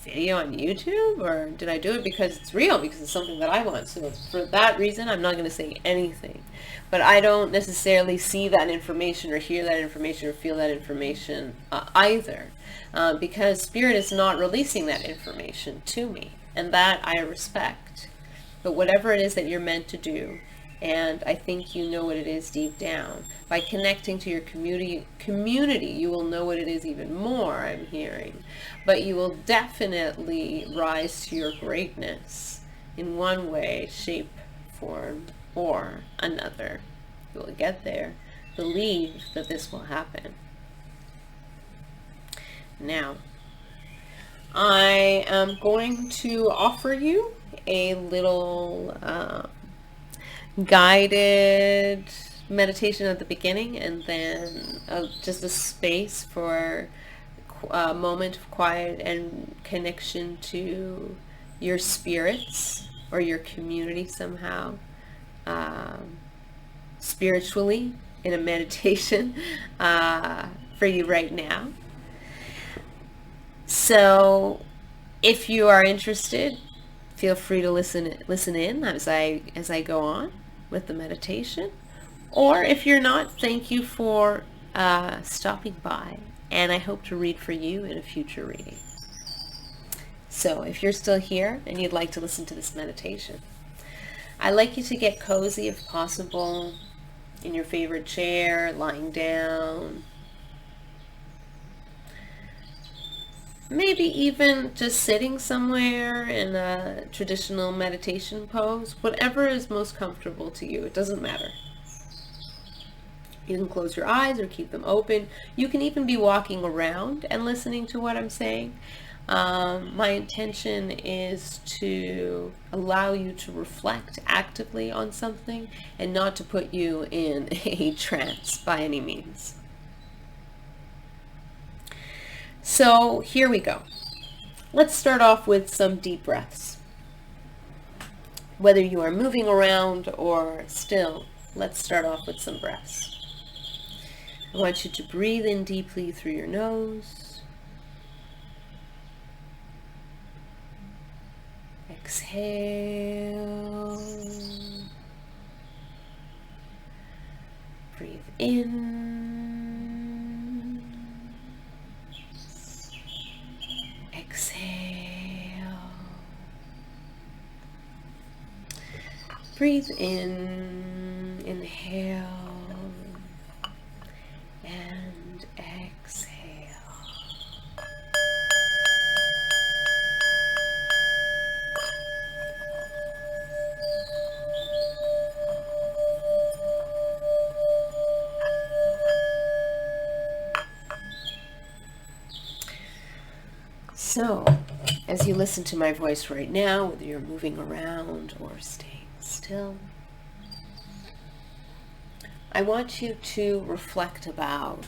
video on YouTube, or did I do it because it's real, because it's something that I want? So for that reason, I'm not going to say anything. But I don't necessarily see that information or hear that information or feel that information either, because Spirit is not releasing that information to me, and that I respect. But whatever it is that you're meant to do, and I think you know what it is deep down. By connecting to your community, you will know what it is even more, I'm hearing. But you will definitely rise to your greatness in one way, shape, form, or another. You will get there. Believe that this will happen. Now, I am going to offer you a little guided meditation at the beginning, and then just a space for a moment of quiet and connection to your spirits or your community somehow, spiritually, in a meditation for you right now. So if you are interested, feel free to listen in as I go on with the meditation. Or if you're not, thank you for stopping by, and I hope to read for you in a future reading. So if you're still here and you'd like to listen to this meditation, I'd like you to get cozy if possible, in your favorite chair, lying down, maybe even just sitting somewhere in a traditional meditation pose, whatever is most comfortable to you. It doesn't matter. You can close your eyes or keep them open. You can even be walking around and listening to what I'm saying. My intention is to allow you to reflect actively on something and not to put you in a trance by any means. So here we go. Let's start off with some deep breaths. Whether you are moving around or still, let's start off with some breaths. I want you to breathe in deeply through your nose. Exhale. Breathe in. Exhale. Breathe in. Inhale. And exhale. So, as you listen to my voice right now, whether you're moving around or staying still, I want you to reflect about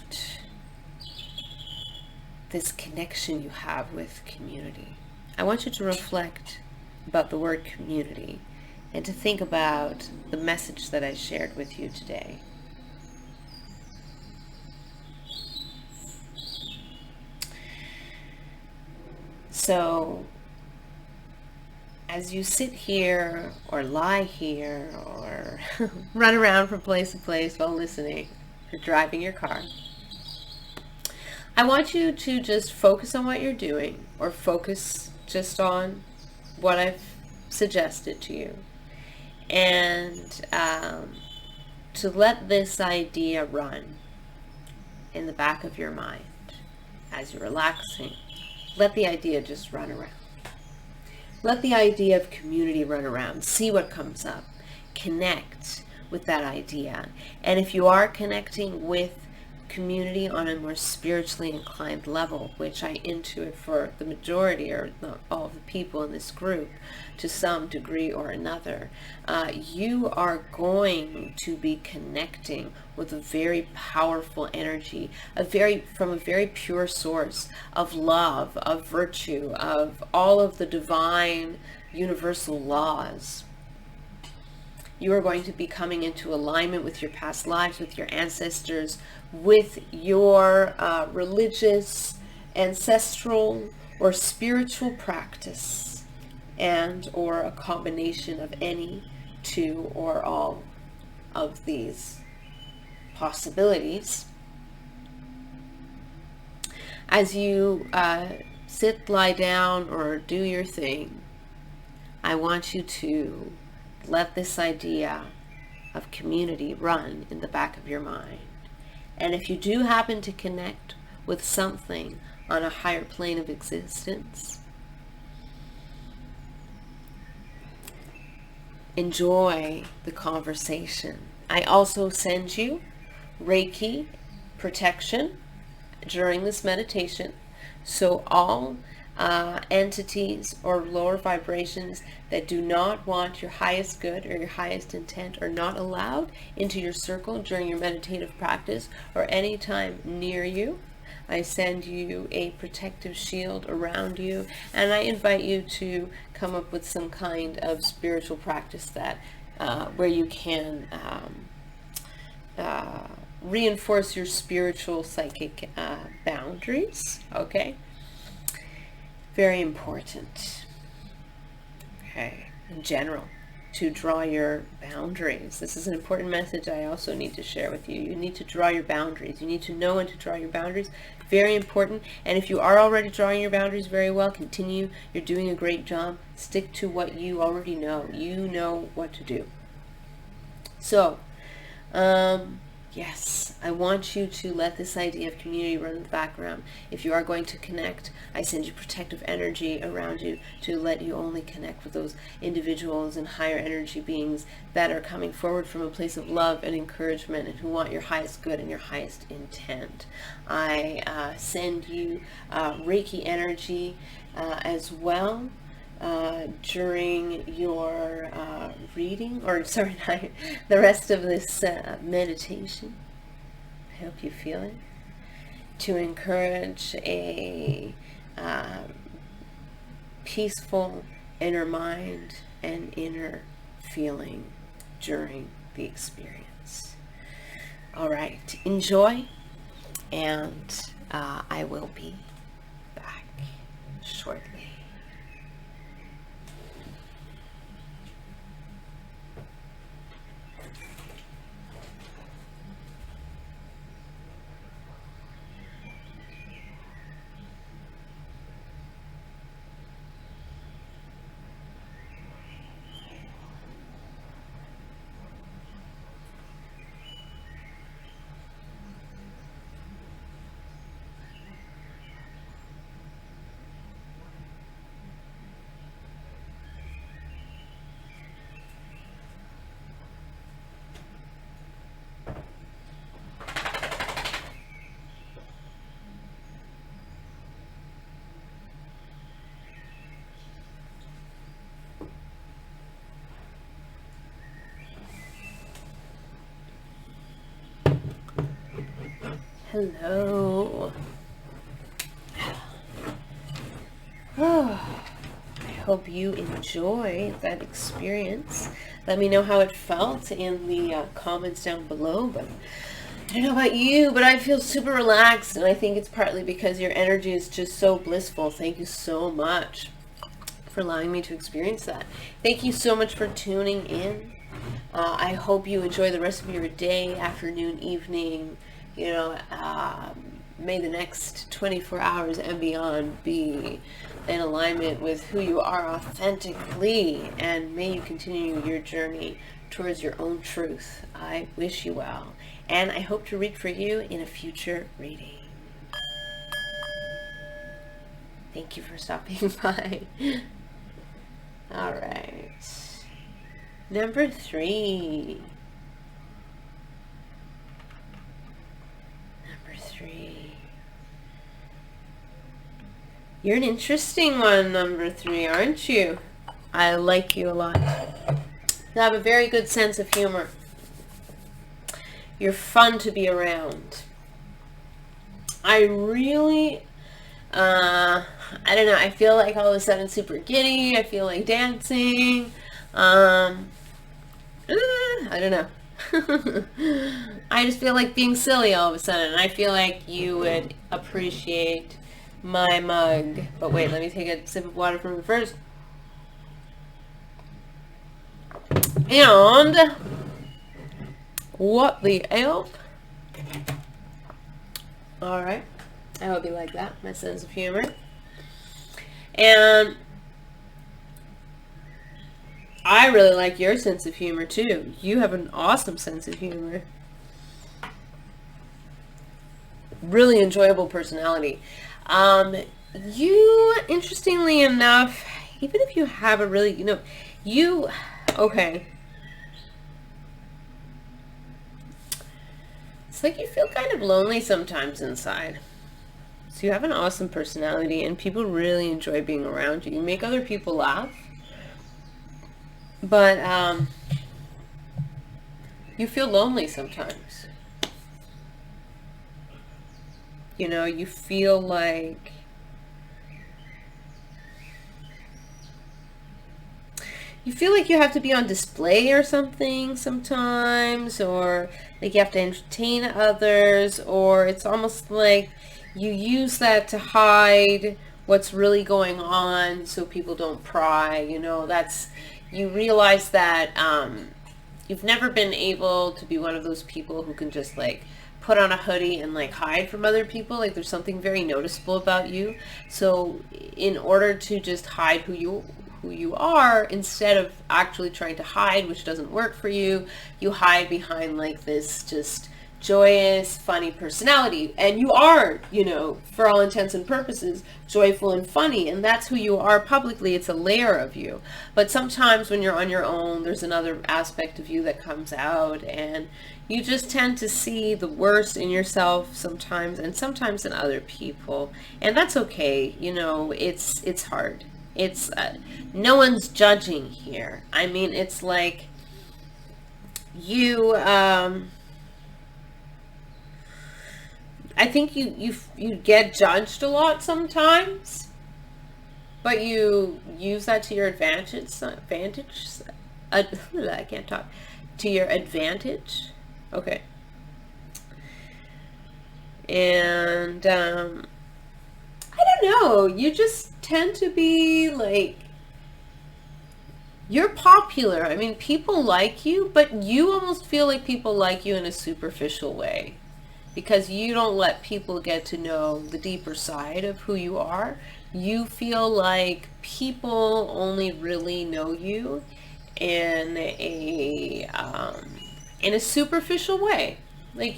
this connection you have with community. I want you to reflect about the word community and to think about the message that I shared with you today. So as you sit here or lie here or run around from place to place while listening or driving your car, I want you to just focus on what you're doing, or focus just on what I've suggested to you, and to let this idea run in the back of your mind as you're relaxing. Let the idea just run around. Let the idea of community run around. See what comes up. Connect with that idea. And if you are connecting with community on a more spiritually inclined level, which I intuit for the majority or all of the people in this group to some degree or another, you are going to be connecting with a very powerful energy, from a very pure source of love, of virtue, of all of the divine universal laws. You are going to be coming into alignment with your past lives, with your ancestors, with your religious, ancestral, or spiritual practice, and or a combination of any two or all of these possibilities. As you sit, lie down, or do your thing, I want you to let this idea of community run in the back of your mind. And if you do happen to connect with something on a higher plane of existence, enjoy the conversation. I also send you reiki protection during this meditation. So all entities or lower vibrations that do not want your highest good or your highest intent are not allowed into your circle during your meditative practice or any time near you. I send you a protective shield around you, and I invite you to come up with some kind of spiritual practice that where you can reinforce your spiritual psychic boundaries. Okay, very important. Okay, in general, to draw your boundaries. This is an important message I also need to share with you. You need to draw your boundaries. You need to know when to draw your boundaries. Very important. And if you are already drawing your boundaries very well, continue. You're doing a great job. Stick to what you already know. You know what to do. So, yes, I want you to let this idea of community run in the background. If you are going to connect, I send you protective energy around you to let you only connect with those individuals and higher energy beings that are coming forward from a place of love and encouragement and who want your highest good and your highest intent. I send you Reiki energy as well. During your reading, or sorry, the rest of this meditation. I hope you feel it. To encourage a peaceful inner mind and inner feeling during the experience. All right, enjoy, and I will be back shortly. Hello. Oh, I hope you enjoy that experience. Let me know how it felt in the comments down below. But I don't know about you, but I feel super relaxed, and I think it's partly because your energy is just so blissful. Thank you so much for allowing me to experience that. Thank you so much for tuning in. I hope you enjoy the rest of your day, afternoon, evening. May the next 24 hours and beyond be in alignment with who you are authentically, and may you continue your journey towards your own truth. I wish you well, and I hope to read for you in a future reading. Thank you for stopping by. All right. Number 3. Number 3. You're an interesting one, number 3, aren't you? I like you a lot. You have a very good sense of humor. You're fun to be around. I really, I don't know, I feel like all of a sudden super giddy. I feel like dancing. I don't know. I just feel like being silly all of a sudden. I feel like you would appreciate my mug. But wait, let me take a sip of water from it first. And what the elf? All right. I hope you like that, my sense of humor. And I really like your sense of humor too. You have an awesome sense of humor. Really enjoyable personality. You, interestingly enough, even if you have a really, okay. It's like you feel kind of lonely sometimes inside. So you have an awesome personality, and people really enjoy being around you. You make other people laugh. But you feel lonely sometimes. You feel like you have to be on display or something sometimes, or like you have to entertain others, or it's almost like you use that to hide what's really going on so people don't pry. You realize that you've never been able to be one of those people who can just like put on a hoodie and like hide from other people. Like there's something very noticeable about you. So in order to just hide who you are, instead of actually trying to hide, which doesn't work for you, you hide behind like this just joyous, funny personality. And you are, for all intents and purposes, joyful and funny, and that's who you are publicly. It's a layer of you. But sometimes when you're on your own, there's another aspect of you that comes out, and you just tend to see the worst in yourself sometimes, and sometimes in other people. And that's okay. It's hard. It's no one's judging here. I mean, it's like you I think you get judged a lot sometimes, but you use that to your advantage. I can't talk. To your advantage. Okay. And I don't know. You just tend to be like, you're popular. I mean, people like you, but you almost feel like people like you in a superficial way, because you don't let people get to know the deeper side of who you are. You feel like people only really know you in a superficial way. Like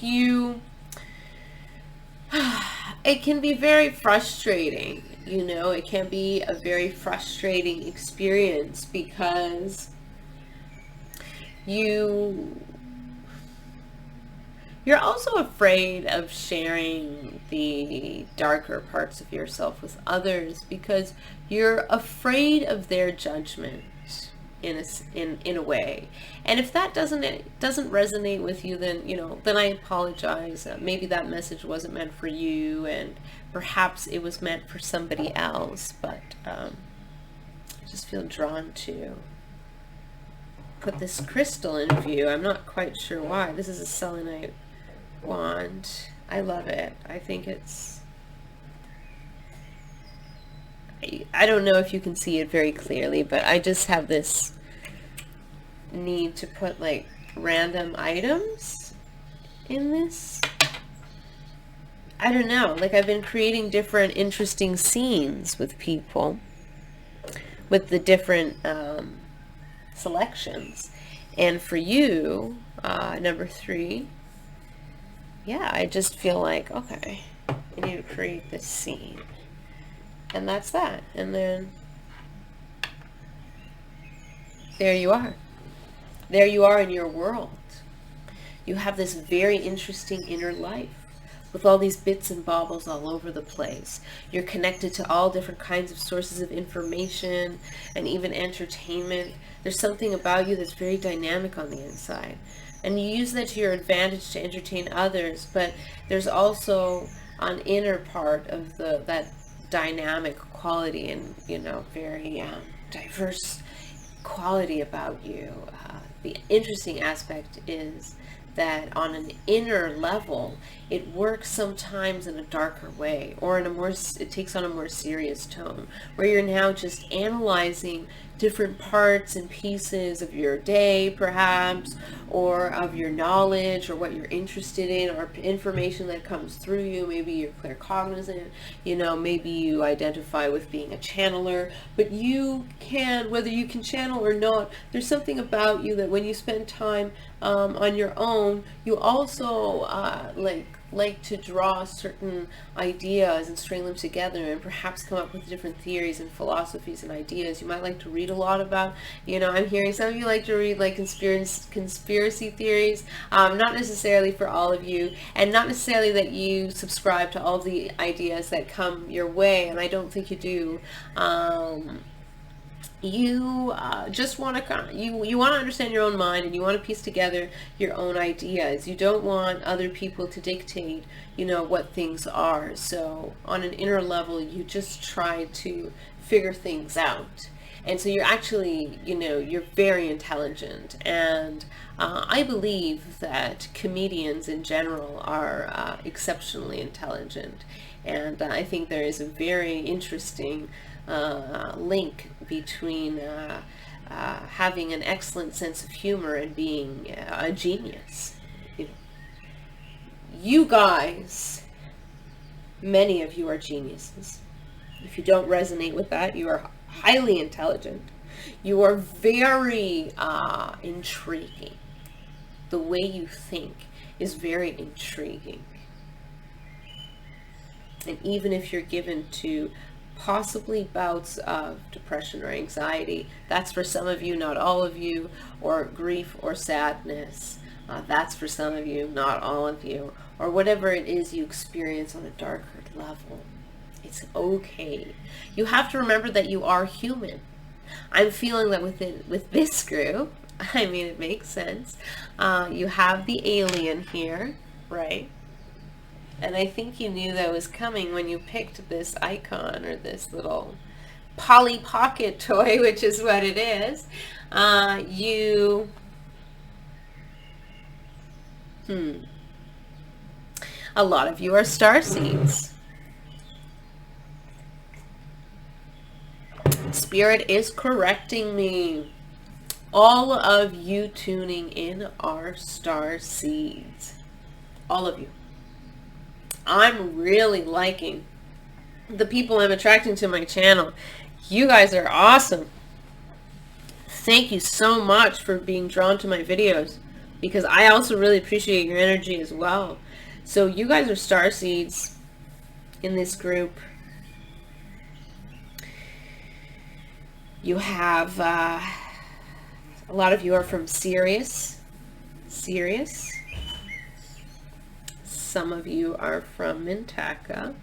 it can be very frustrating. It can be a very frustrating experience, because you're also afraid of sharing the darker parts of yourself with others, because you're afraid of their judgment in a way. And if that doesn't resonate with you, then then I apologize. Maybe that message wasn't meant for you, and perhaps it was meant for somebody else. But I just feel drawn to put this crystal in view. I'm not quite sure why. This is a selenite wand. I love it. I think I don't know if you can see it very clearly, but I just have this need to put like random items in this. I don't know, like I've been creating different interesting scenes with people with the different selections. And for you, number 3, yeah, I just feel like, okay, I need to create this scene. And that's that. And then there you are. There you are in your world. You have this very interesting inner life with all these bits and baubles all over the place. You're connected to all different kinds of sources of information and even entertainment. There's something about you that's very dynamic on the inside. And you use that to your advantage to entertain others, but there's also an inner part of that dynamic quality and, very diverse quality about you. The interesting aspect is that on an inner level, it works sometimes in a darker way, or it takes on a more serious tone, where you're now just analyzing different parts and pieces of your day, perhaps, or of your knowledge, or what you're interested in, or information that comes through you. Maybe you're claircognizant, maybe you identify with being a channeler, but you can, whether you can channel or not, there's something about you that when you spend time on your own, you also like to draw certain ideas and string them together and perhaps come up with different theories and philosophies and ideas. You might like to read a lot about, I'm hearing some of you like to read like conspiracy theories, not necessarily for all of you, and not necessarily that you subscribe to all the ideas that come your way, and I don't think you do. You just want to you want to understand your own mind, and you want to piece together your own ideas. You don't want other people to dictate what things are. So on an inner level, you just try to figure things out. And so you're actually, you're very intelligent, and I believe that comedians in general are exceptionally intelligent, and I think there is a very interesting link between having an excellent sense of humor and being a genius. You guys, many of you are geniuses. If you don't resonate with that, you are highly intelligent. You are very intriguing. The way you think is very intriguing. And even if you're given to possibly bouts of depression or anxiety, that's for some of you, not all of you, or grief or sadness, that's for some of you, not all of you, or whatever it is you experience on a darker level. It's okay. You have to remember that you are human. I'm feeling that with this group, I mean, it makes sense. You have the alien here, right? And I think you knew that was coming when you picked this icon, or this little Polly Pocket toy, which is what it is. A lot of you are starseeds. Spirit is correcting me. All of you tuning in are star seeds. All of you. I'm really liking the people I'm attracting to my channel. You guys are awesome. Thank you so much for being drawn to my videos, because I also really appreciate your energy as well. So you guys are star seeds in this group. You have a lot of you are from Sirius. Some of you are from Mintaka.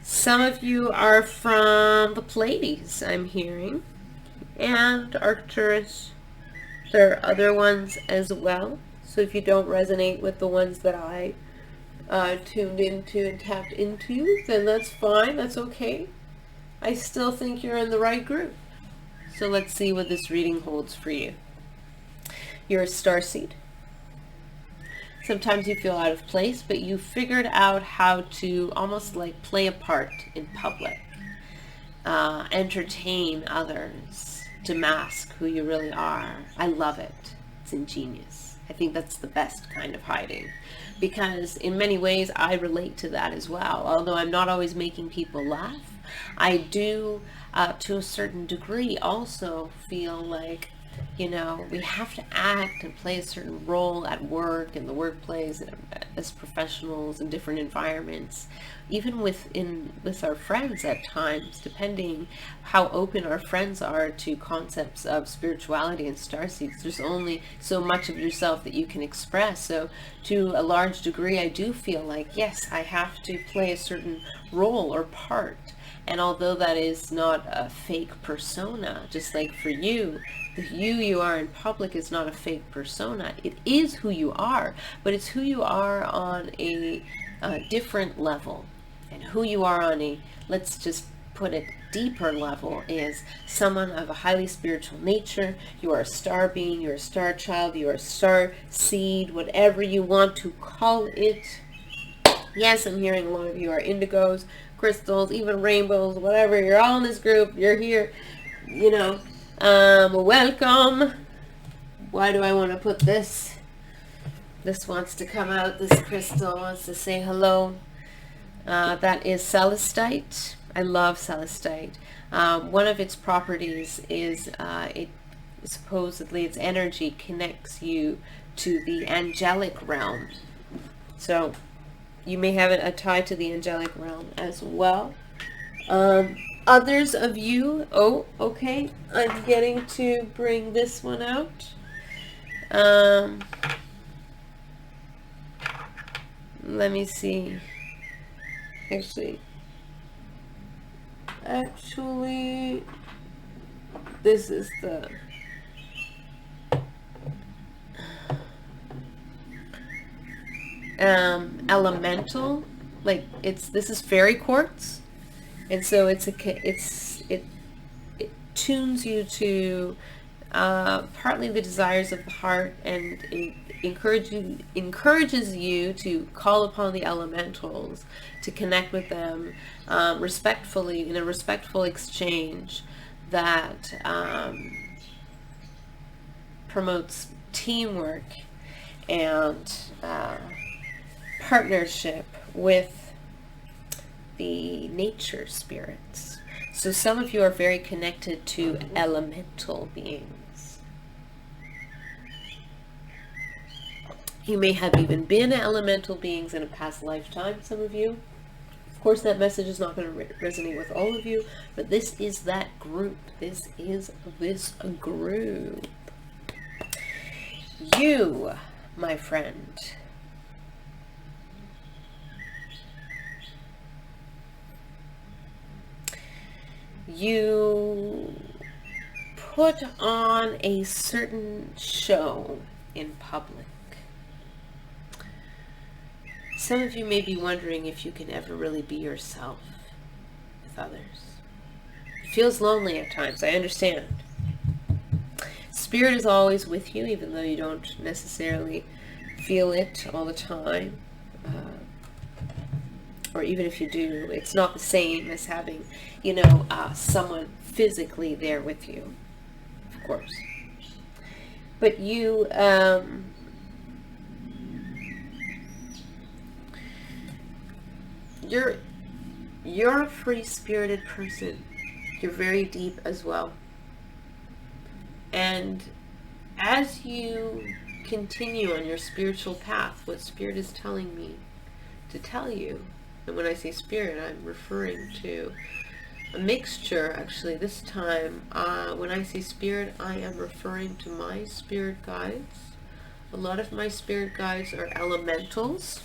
Some of you are from the Pleiades, I'm hearing, and Arcturus. There are other ones as well. So if you don't resonate with the ones that I tuned into and tapped into, then that's fine. That's okay. I still think you're in the right group. So let's see what this reading holds for you. You're a starseed. Sometimes you feel out of place, but you figured out how to almost like play a part in public, entertain others, to mask who you really are. I love it. It's ingenious. I think that's the best kind of hiding, because in many ways I relate to that as well. Although I'm not always making people laugh, I do, to a certain degree, also feel like, you know, we have to act and play a certain role at work, in the workplace, as professionals in different environments, even with our friends at times, depending how open our friends are to concepts of spirituality and starseeds. There's only so much of yourself that you can express. So to a large degree, I do feel like, yes, I have to play a certain role or part. And although that is not a fake persona, just like for you, the you are in public is not a fake persona. It is who you are, but it's who you are on a different level. And who you are on a, let's just put it, deeper level, is someone of a highly spiritual nature. You are a star being, you're a star child, you are a star seed, whatever you want to call it. Yes, I'm hearing a lot of you are indigos, crystals, even rainbows, whatever. You're all in this group. You're here, you know. Welcome. Why do I want to put this? This wants to come out. This crystal wants to say hello. That is celestite. I love celestite. One of its properties is it supposedly, its energy connects you to the angelic realm. So you may have a tie to the angelic realm as well. Others of you, oh, okay, I'm getting to bring this one out. Let me see. Actually, this is the elemental, like this is fairy quartz, and so it tunes you to partly the desires of the heart, and it encourages you to call upon the elementals, to connect with them respectfully, in a respectful exchange that promotes teamwork and partnership with the nature spirits. So some of you are very connected to elemental beings. You may have even been elemental beings in a past lifetime, some of you. Of course, that message is not going to resonate with all of you, but this is that group. This is this group. You, my friend, you put on a certain show in public. Some of you may be wondering if you can ever really be yourself with others. It feels lonely at times, I understand. Spirit is always with you, even though you don't necessarily feel it all the time. Or even if you do, it's not the same as having, someone physically there with you, of course. But you, you're a free-spirited person. You're very deep as well. And as you continue on your spiritual path, what Spirit is telling me to tell you, and when I say Spirit, I'm referring to a mixture, actually, this time. When I say Spirit, I am referring to my spirit guides. A lot of my spirit guides are elementals.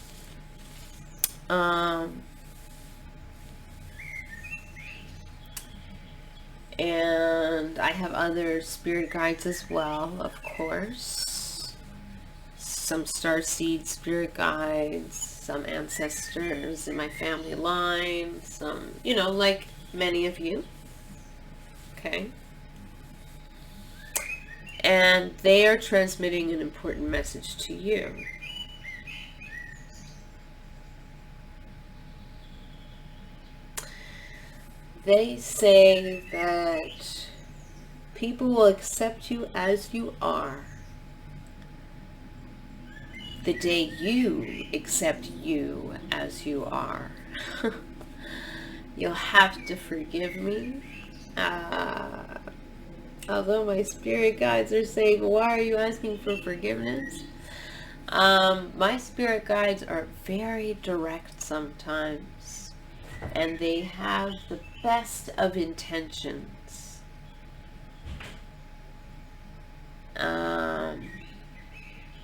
And I have other spirit guides as well, of course. Some starseed spirit guides, some ancestors in my family line, some, like many of you. Okay. And they are transmitting an important message to you. They say that people will accept you as you are the day you accept you as you are. You'll have to forgive me. Although my spirit guides are saying, why are you asking for forgiveness? My spirit guides are very direct sometimes, and they have the best of intentions.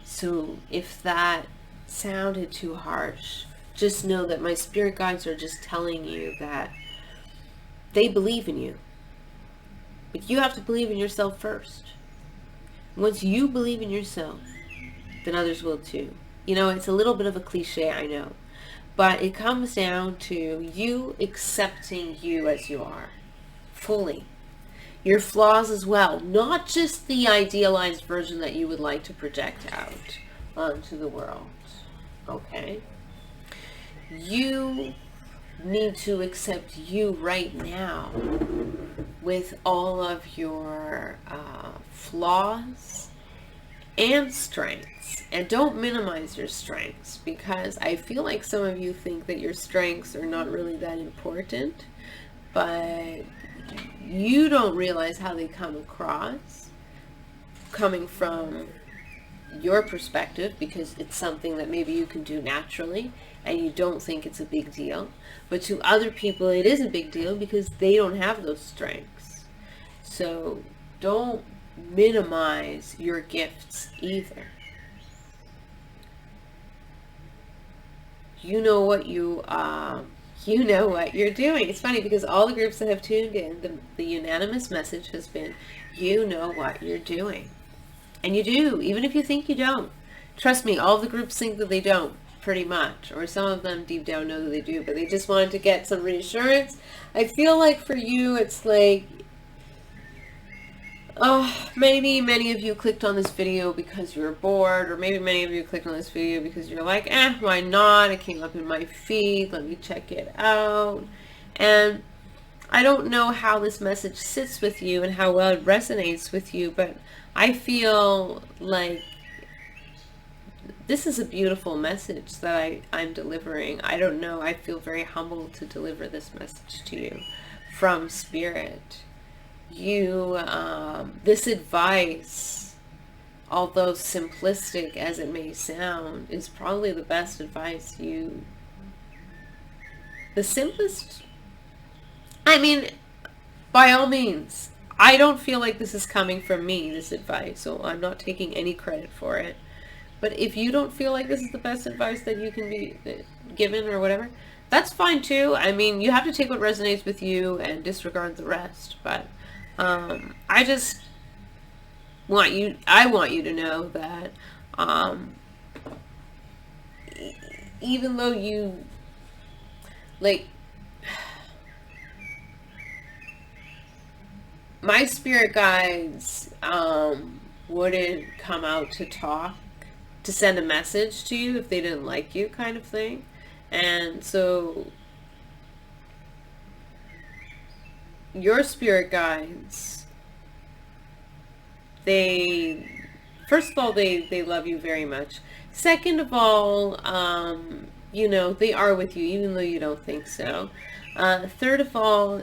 So if that sounded too harsh, just know that my spirit guides are just telling you that they believe in you. But you have to believe in yourself first. Once you believe in yourself, then others will too. You know, it's a little bit of a cliche, I know. But it comes down to you accepting you as you are, fully. Your flaws as well, not just the idealized version that you would like to project out onto the world. Okay? You need to accept you right now with all of your flaws and strengths. And don't minimize your strengths, because I feel like some of you think that your strengths are not really that important, but you don't realize how they come across coming from your perspective, because it's something that maybe you can do naturally and you don't think it's a big deal. But to other people it is a big deal because they don't have those strengths. So don't minimize your gifts either. You know what you know what you're doing. It's funny because all the groups that have tuned in, the unanimous message has been, you know what you're doing. And you do, even if you think you don't. Trust me, all the groups think that they don't, pretty much. Or some of them deep down know that they do, but they just wanted to get some reassurance. I feel like for you, it's like, oh, maybe many of you clicked on this video because you were bored, or maybe many of you clicked on this video because you're like, why not? It came up in my feed, let me check it out. And I don't know how this message sits with you and how well it resonates with you, but I feel like this is a beautiful message that I'm delivering. I don't know, I feel very humbled to deliver this message to you from Spirit. This advice, although simplistic as it may sound, is probably the best advice the simplest. I mean, by all means, I don't feel like this is coming from me, this advice, so I'm not taking any credit for it. But if you don't feel like this is the best advice that you can be given or whatever, that's fine too. I mean, you have to take what resonates with you and disregard the rest. But I just want you to know that even though you, like, my spirit guides wouldn't come out to talk, to send a message to you if they didn't like you, kind of thing. And so your spirit guides, first of all, they love you very much. Second of all, you know, they are with you even though you don't think so. Third of all,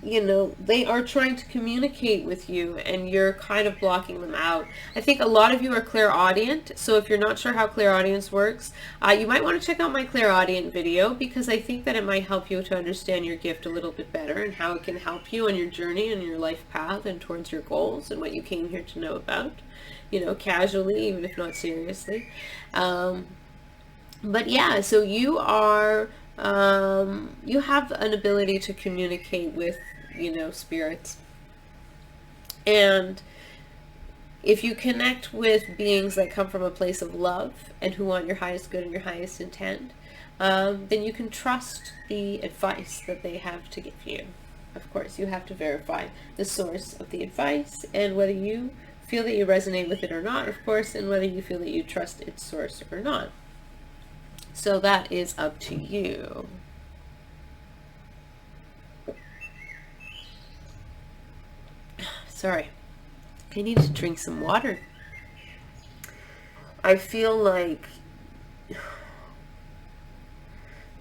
you know, they are trying to communicate with you and you're kind of blocking them out. I think a lot of you are clairaudient, so if you're not sure how clairaudience works, you might want to check out my clairaudient video, because I think that it might help you to understand your gift a little bit better and how it can help you on your journey and your life path and towards your goals and what you came here to know about, you know, casually, even if not seriously. But yeah, so you are, you have an ability to communicate with, you know, spirits. And if you connect with beings that come from a place of love and who want your highest good and your highest intent, then you can trust the advice that they have to give you. Of course, you have to verify the source of the advice and whether you feel that you resonate with it or not, of course, and whether you feel that you trust its source or not. So that is up to you. Sorry. I need to drink some water. I feel like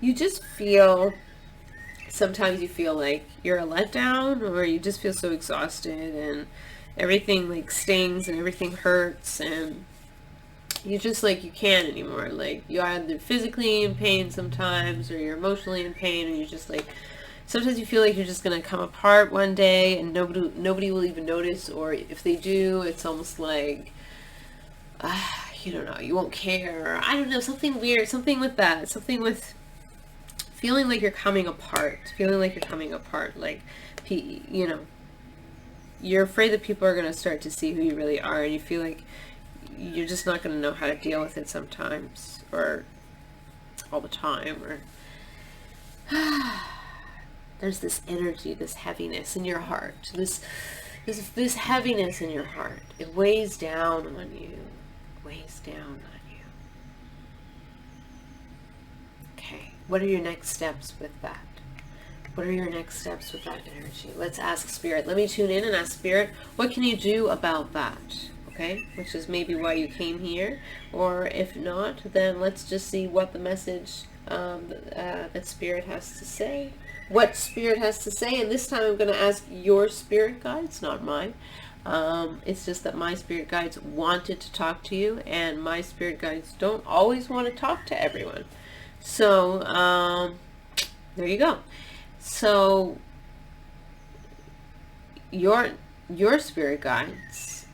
you just feel, sometimes you feel like you're a letdown, or you just feel so exhausted and everything like stings and everything hurts, and you just like, you can't anymore. Like, you're either physically in pain sometimes, or you're emotionally in pain, and you're just like, sometimes you feel like you're just going to come apart one day and nobody will even notice, or if they do, it's almost like, you don't know, you won't care. Or, I don't know, something weird, something with that, something with feeling like you're coming apart, like, you know, you're afraid that people are going to start to see who you really are, and you feel like you're just not going to know how to deal with it sometimes, or all the time, or there's this energy, this heaviness in your heart, this heaviness in your heart. It weighs down on you, Okay, what are your next steps with that? What are your next steps with that energy? Let's ask Spirit. Let me tune in and ask Spirit, what can you do about that? Okay, which is maybe why you came here. Or if not, then let's just see what the message that Spirit has to say. What Spirit has to say. And this time I'm going to ask your spirit guides, not mine. It's just that my spirit guides wanted to talk to you, and my spirit guides don't always want to talk to everyone. So there you go. So your spirit guides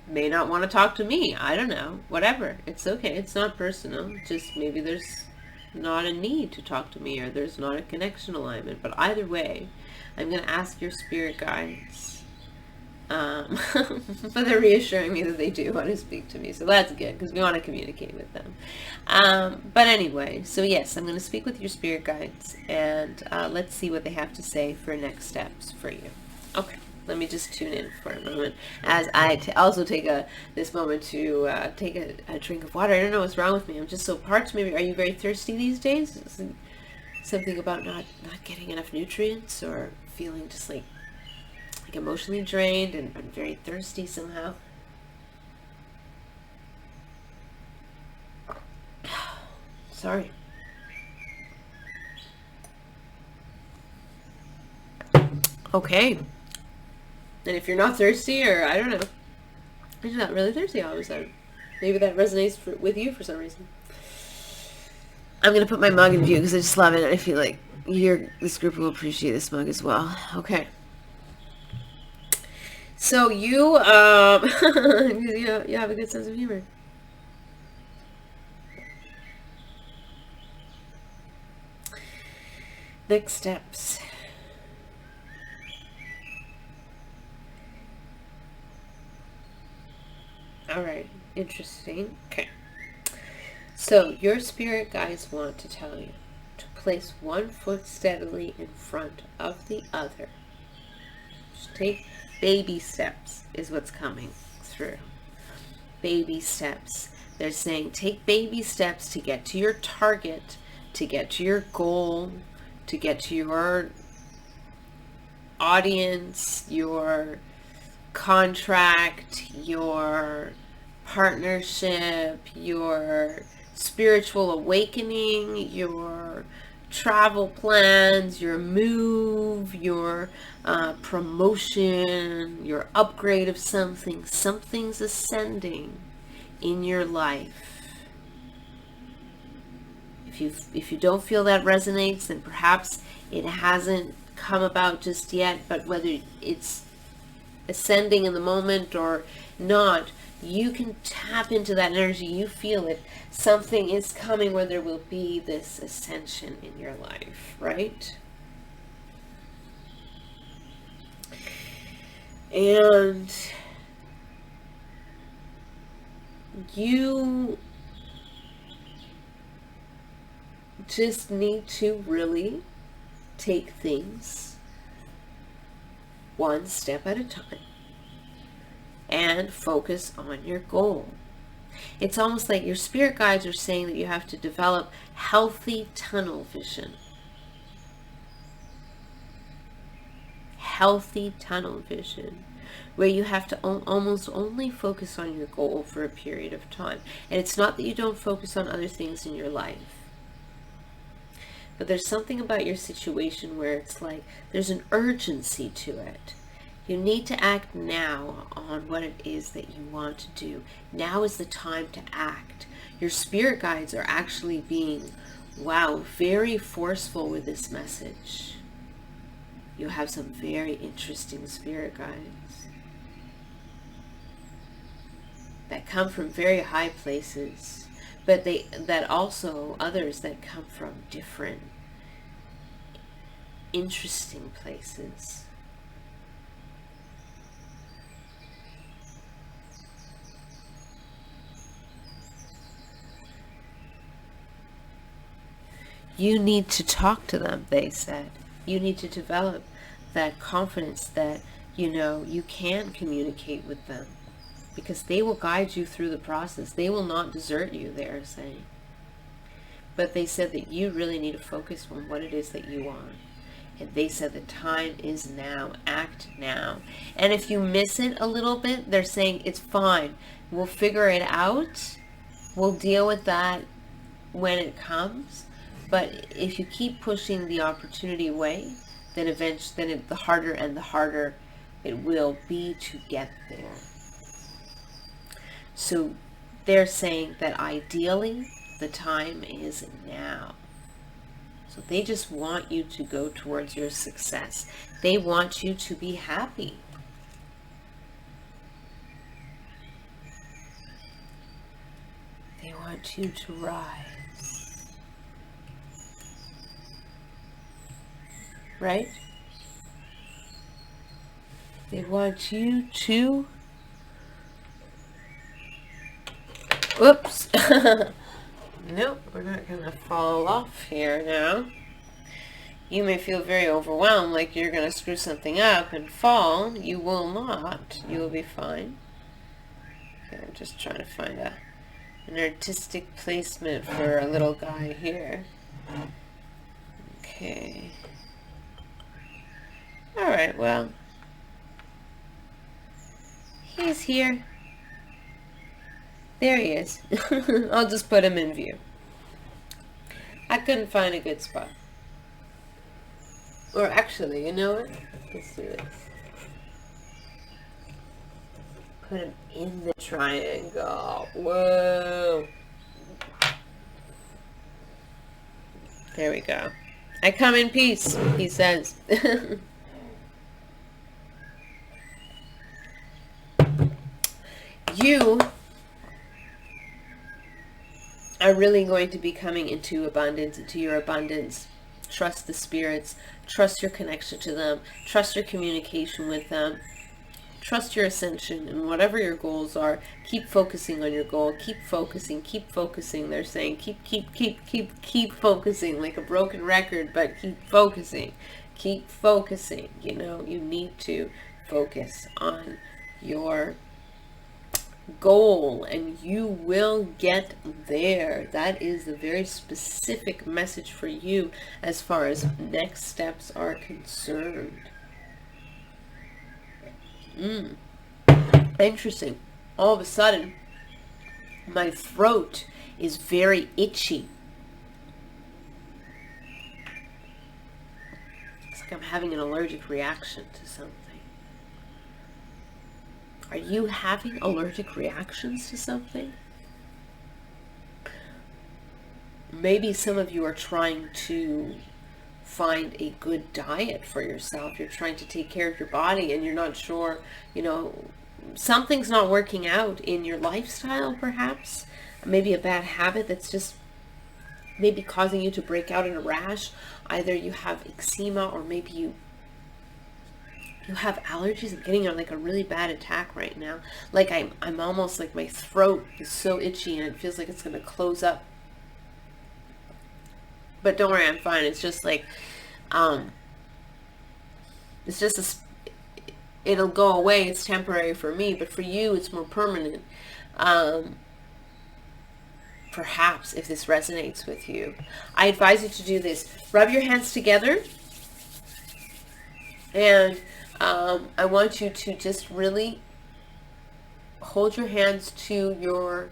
may not want to talk to me. I don't know. Whatever. It's okay. It's not personal. Just maybe there's not a need to talk to me, or there's not a connection alignment. But either way, I'm going to ask your spirit guides. But they're reassuring me that they do want to speak to me. So that's good, because we want to communicate with them. But anyway, so yes, I'm going to speak with your spirit guides, and let's see what they have to say for next steps for you. Okay. Let me just tune in for a moment as I also take this moment to take a drink of water. I don't know what's wrong with me. I'm just so parched. Maybe, are you very thirsty these days? Is it something about not getting enough nutrients, or feeling just like emotionally drained and very thirsty somehow? Sorry. Okay. And if you're not thirsty, or I don't know, you're not really thirsty all of a sudden, maybe that resonates with you for some reason. I'm going to put my mug in view because I just love it. I feel like this group will appreciate this mug as well. Okay. So you, you have a good sense of humor. Next steps. All right, interesting. Okay. So your spirit guides want to tell you to place one foot steadily in front of the other. Just take baby steps is what's coming through. Baby steps. They're saying take baby steps to get to your target, to get to your goal, to get to your audience, your contract, your partnership, your spiritual awakening, your travel plans, your move, your promotion, your upgrade of something. Something's ascending in your life. If you don't feel that resonates, then perhaps it hasn't come about just yet, but whether it's ascending in the moment or not, you can tap into that energy. You feel it. Something is coming where there will be this ascension in your life, right? And you just need to really take things one step at a time and focus on your goal. It's almost like your spirit guides are saying that you have to develop healthy tunnel vision. Healthy tunnel vision. where you have to almost only focus on your goal for a period of time. And it's not that you don't focus on other things in your life, but there's something about your situation where it's like there's an urgency to it. You need to act now on what it is that you want to do. Now is the time to act. Your spirit guides are actually being, wow, very forceful with this message. You have some very interesting spirit guides that come from very high places, but that also others that come from different interesting places. You need to talk to them, they said. You need to develop that confidence that, you can communicate with them, because they will guide you through the process. They will not desert you, they're saying. But they said that you really need to focus on what it is that you want. And they said the time is now. Act now. And if you miss it a little bit, they're saying it's fine. We'll figure it out. We'll deal with that when it comes. But if you keep pushing the opportunity away, then eventually, the harder and the harder it will be to get there. So they're saying that ideally the time is now. So they just want you to go towards your success. They want you to be happy. They want you to rise. Right? They want you to... Oops. Nope, we're not going to fall off here now. You may feel very overwhelmed, like you're going to screw something up and fall. You will not. You will be fine. Okay, I'm just trying to find an artistic placement for a little guy here. Okay. Alright, well. He's here. There he is. I'll just put him in view. I couldn't find a good spot. Or actually, you know what? Let's do this. Put him in the triangle. Whoa. There we go. I come in peace, he says. You are really going to be coming into abundance, into your abundance. Trust the spirits. Trust your connection to them. Trust your communication with them. Trust your ascension, and whatever your goals are, keep focusing on your goal. Keep focusing. Keep focusing. They're saying keep focusing, like a broken record, but keep focusing. Keep focusing. You need to focus on your goal, and you will get there. That is a very specific message for you as far as next steps are concerned. Interesting. All of a sudden, my throat is very itchy. It's like I'm having an allergic reaction to something. Are you having allergic reactions to something? Maybe some of you are trying to find a good diet for yourself. You're trying to take care of your body and you're not sure, something's not working out in your lifestyle perhaps. Maybe a bad habit that's just maybe causing you to break out in a rash. Either you have eczema or maybe you have allergies. I'm getting on like a really bad attack right now. Like I'm almost like my throat is so itchy and it feels like it's going to close up. But don't worry, I'm fine. It's just like, it's just it'll go away. It's temporary for me, but for you, it's more permanent. Perhaps if this resonates with you, I advise you to do this. Rub your hands together and I want you to just really hold your hands to your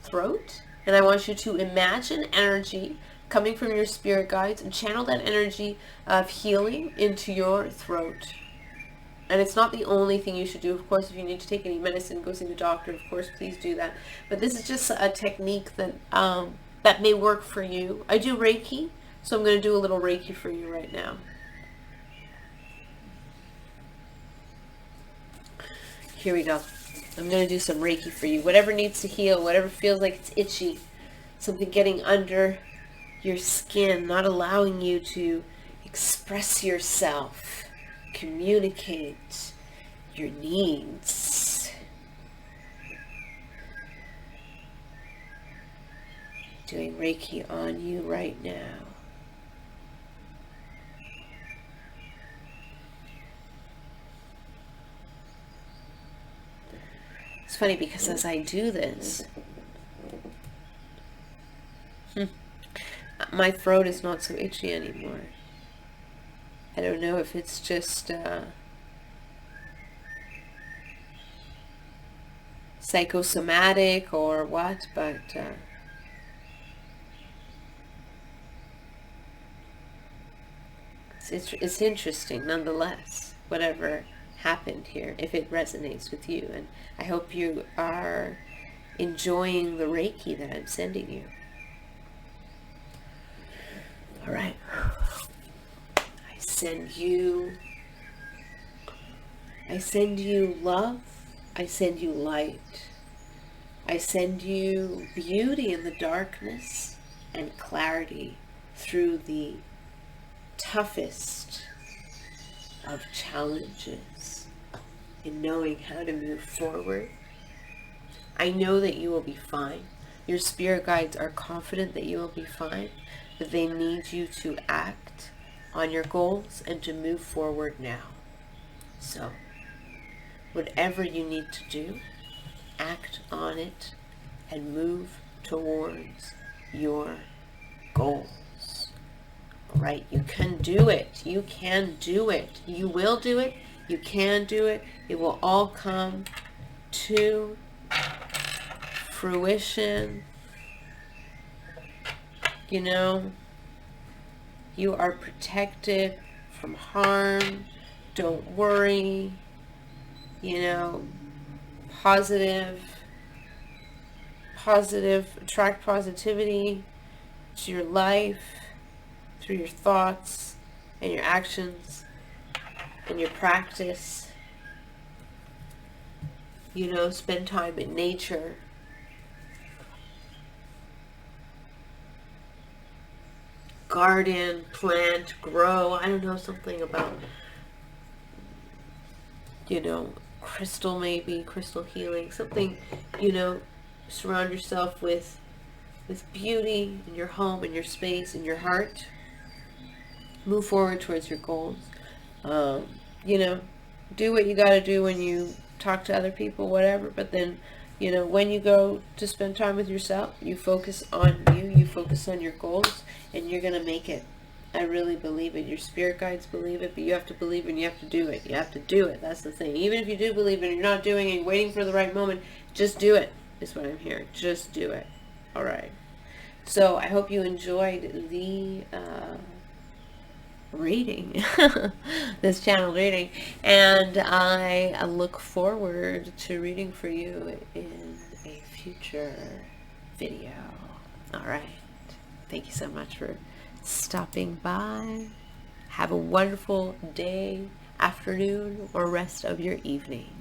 throat, and I want you to imagine energy coming from your spirit guides and channel that energy of healing into your throat. And it's not the only thing you should do. Of course, if you need to take any medicine, go see the doctor. Of course, please do that. But this is just a technique that that may work for you. I do Reiki, so I'm going to do a little Reiki for you right now. Here we go. I'm going to do some Reiki for you. Whatever needs to heal, whatever feels like it's itchy, something getting under your skin, not allowing you to express yourself, communicate your needs. Doing Reiki on you right now. It's funny because as I do this, my throat is not so itchy anymore. I don't know if it's just psychosomatic or what, but it's interesting nonetheless, whatever happened here, if it resonates with you. And I hope you are enjoying the Reiki that I'm sending you. All right. I send you love. I send you light. I send you beauty in the darkness and clarity through the toughest of challenges in knowing how to move forward. I know that you will be fine. Your spirit guides are confident that you will be fine, but they need you to act on your goals and to move forward now. So, whatever you need to do, act on it and move towards your goals. All right, you can do it. You can do it. You will do it. You can do it. It will all come to fruition. You know, you are protected from harm. Don't worry. You know, positive, attract positivity to your life through your thoughts and your actions and your practice. You know, spend time in nature. Garden, plant, grow. I don't know, something about, you know, crystal maybe, crystal healing, something, you know, surround yourself with beauty in your home, in your space, in your heart. Move forward towards your goals. You know, do what you got to do when you talk to other people, whatever, but then, you know, when you go to spend time with yourself, you focus on you focus on your goals, and you're going to make it. I really believe it. Your spirit guides believe it, but you have to believe it and you have to do it. You have to do it. That's the thing. Even if you do believe it and you're not doing it, you're waiting for the right moment, just do it, is what I'm hearing. Just do it. All right. So I hope you enjoyed the reading, this channel reading, and I look forward to reading for you in a future video. All right. Thank you so much for stopping by. Have a wonderful day, afternoon, or rest of your evening.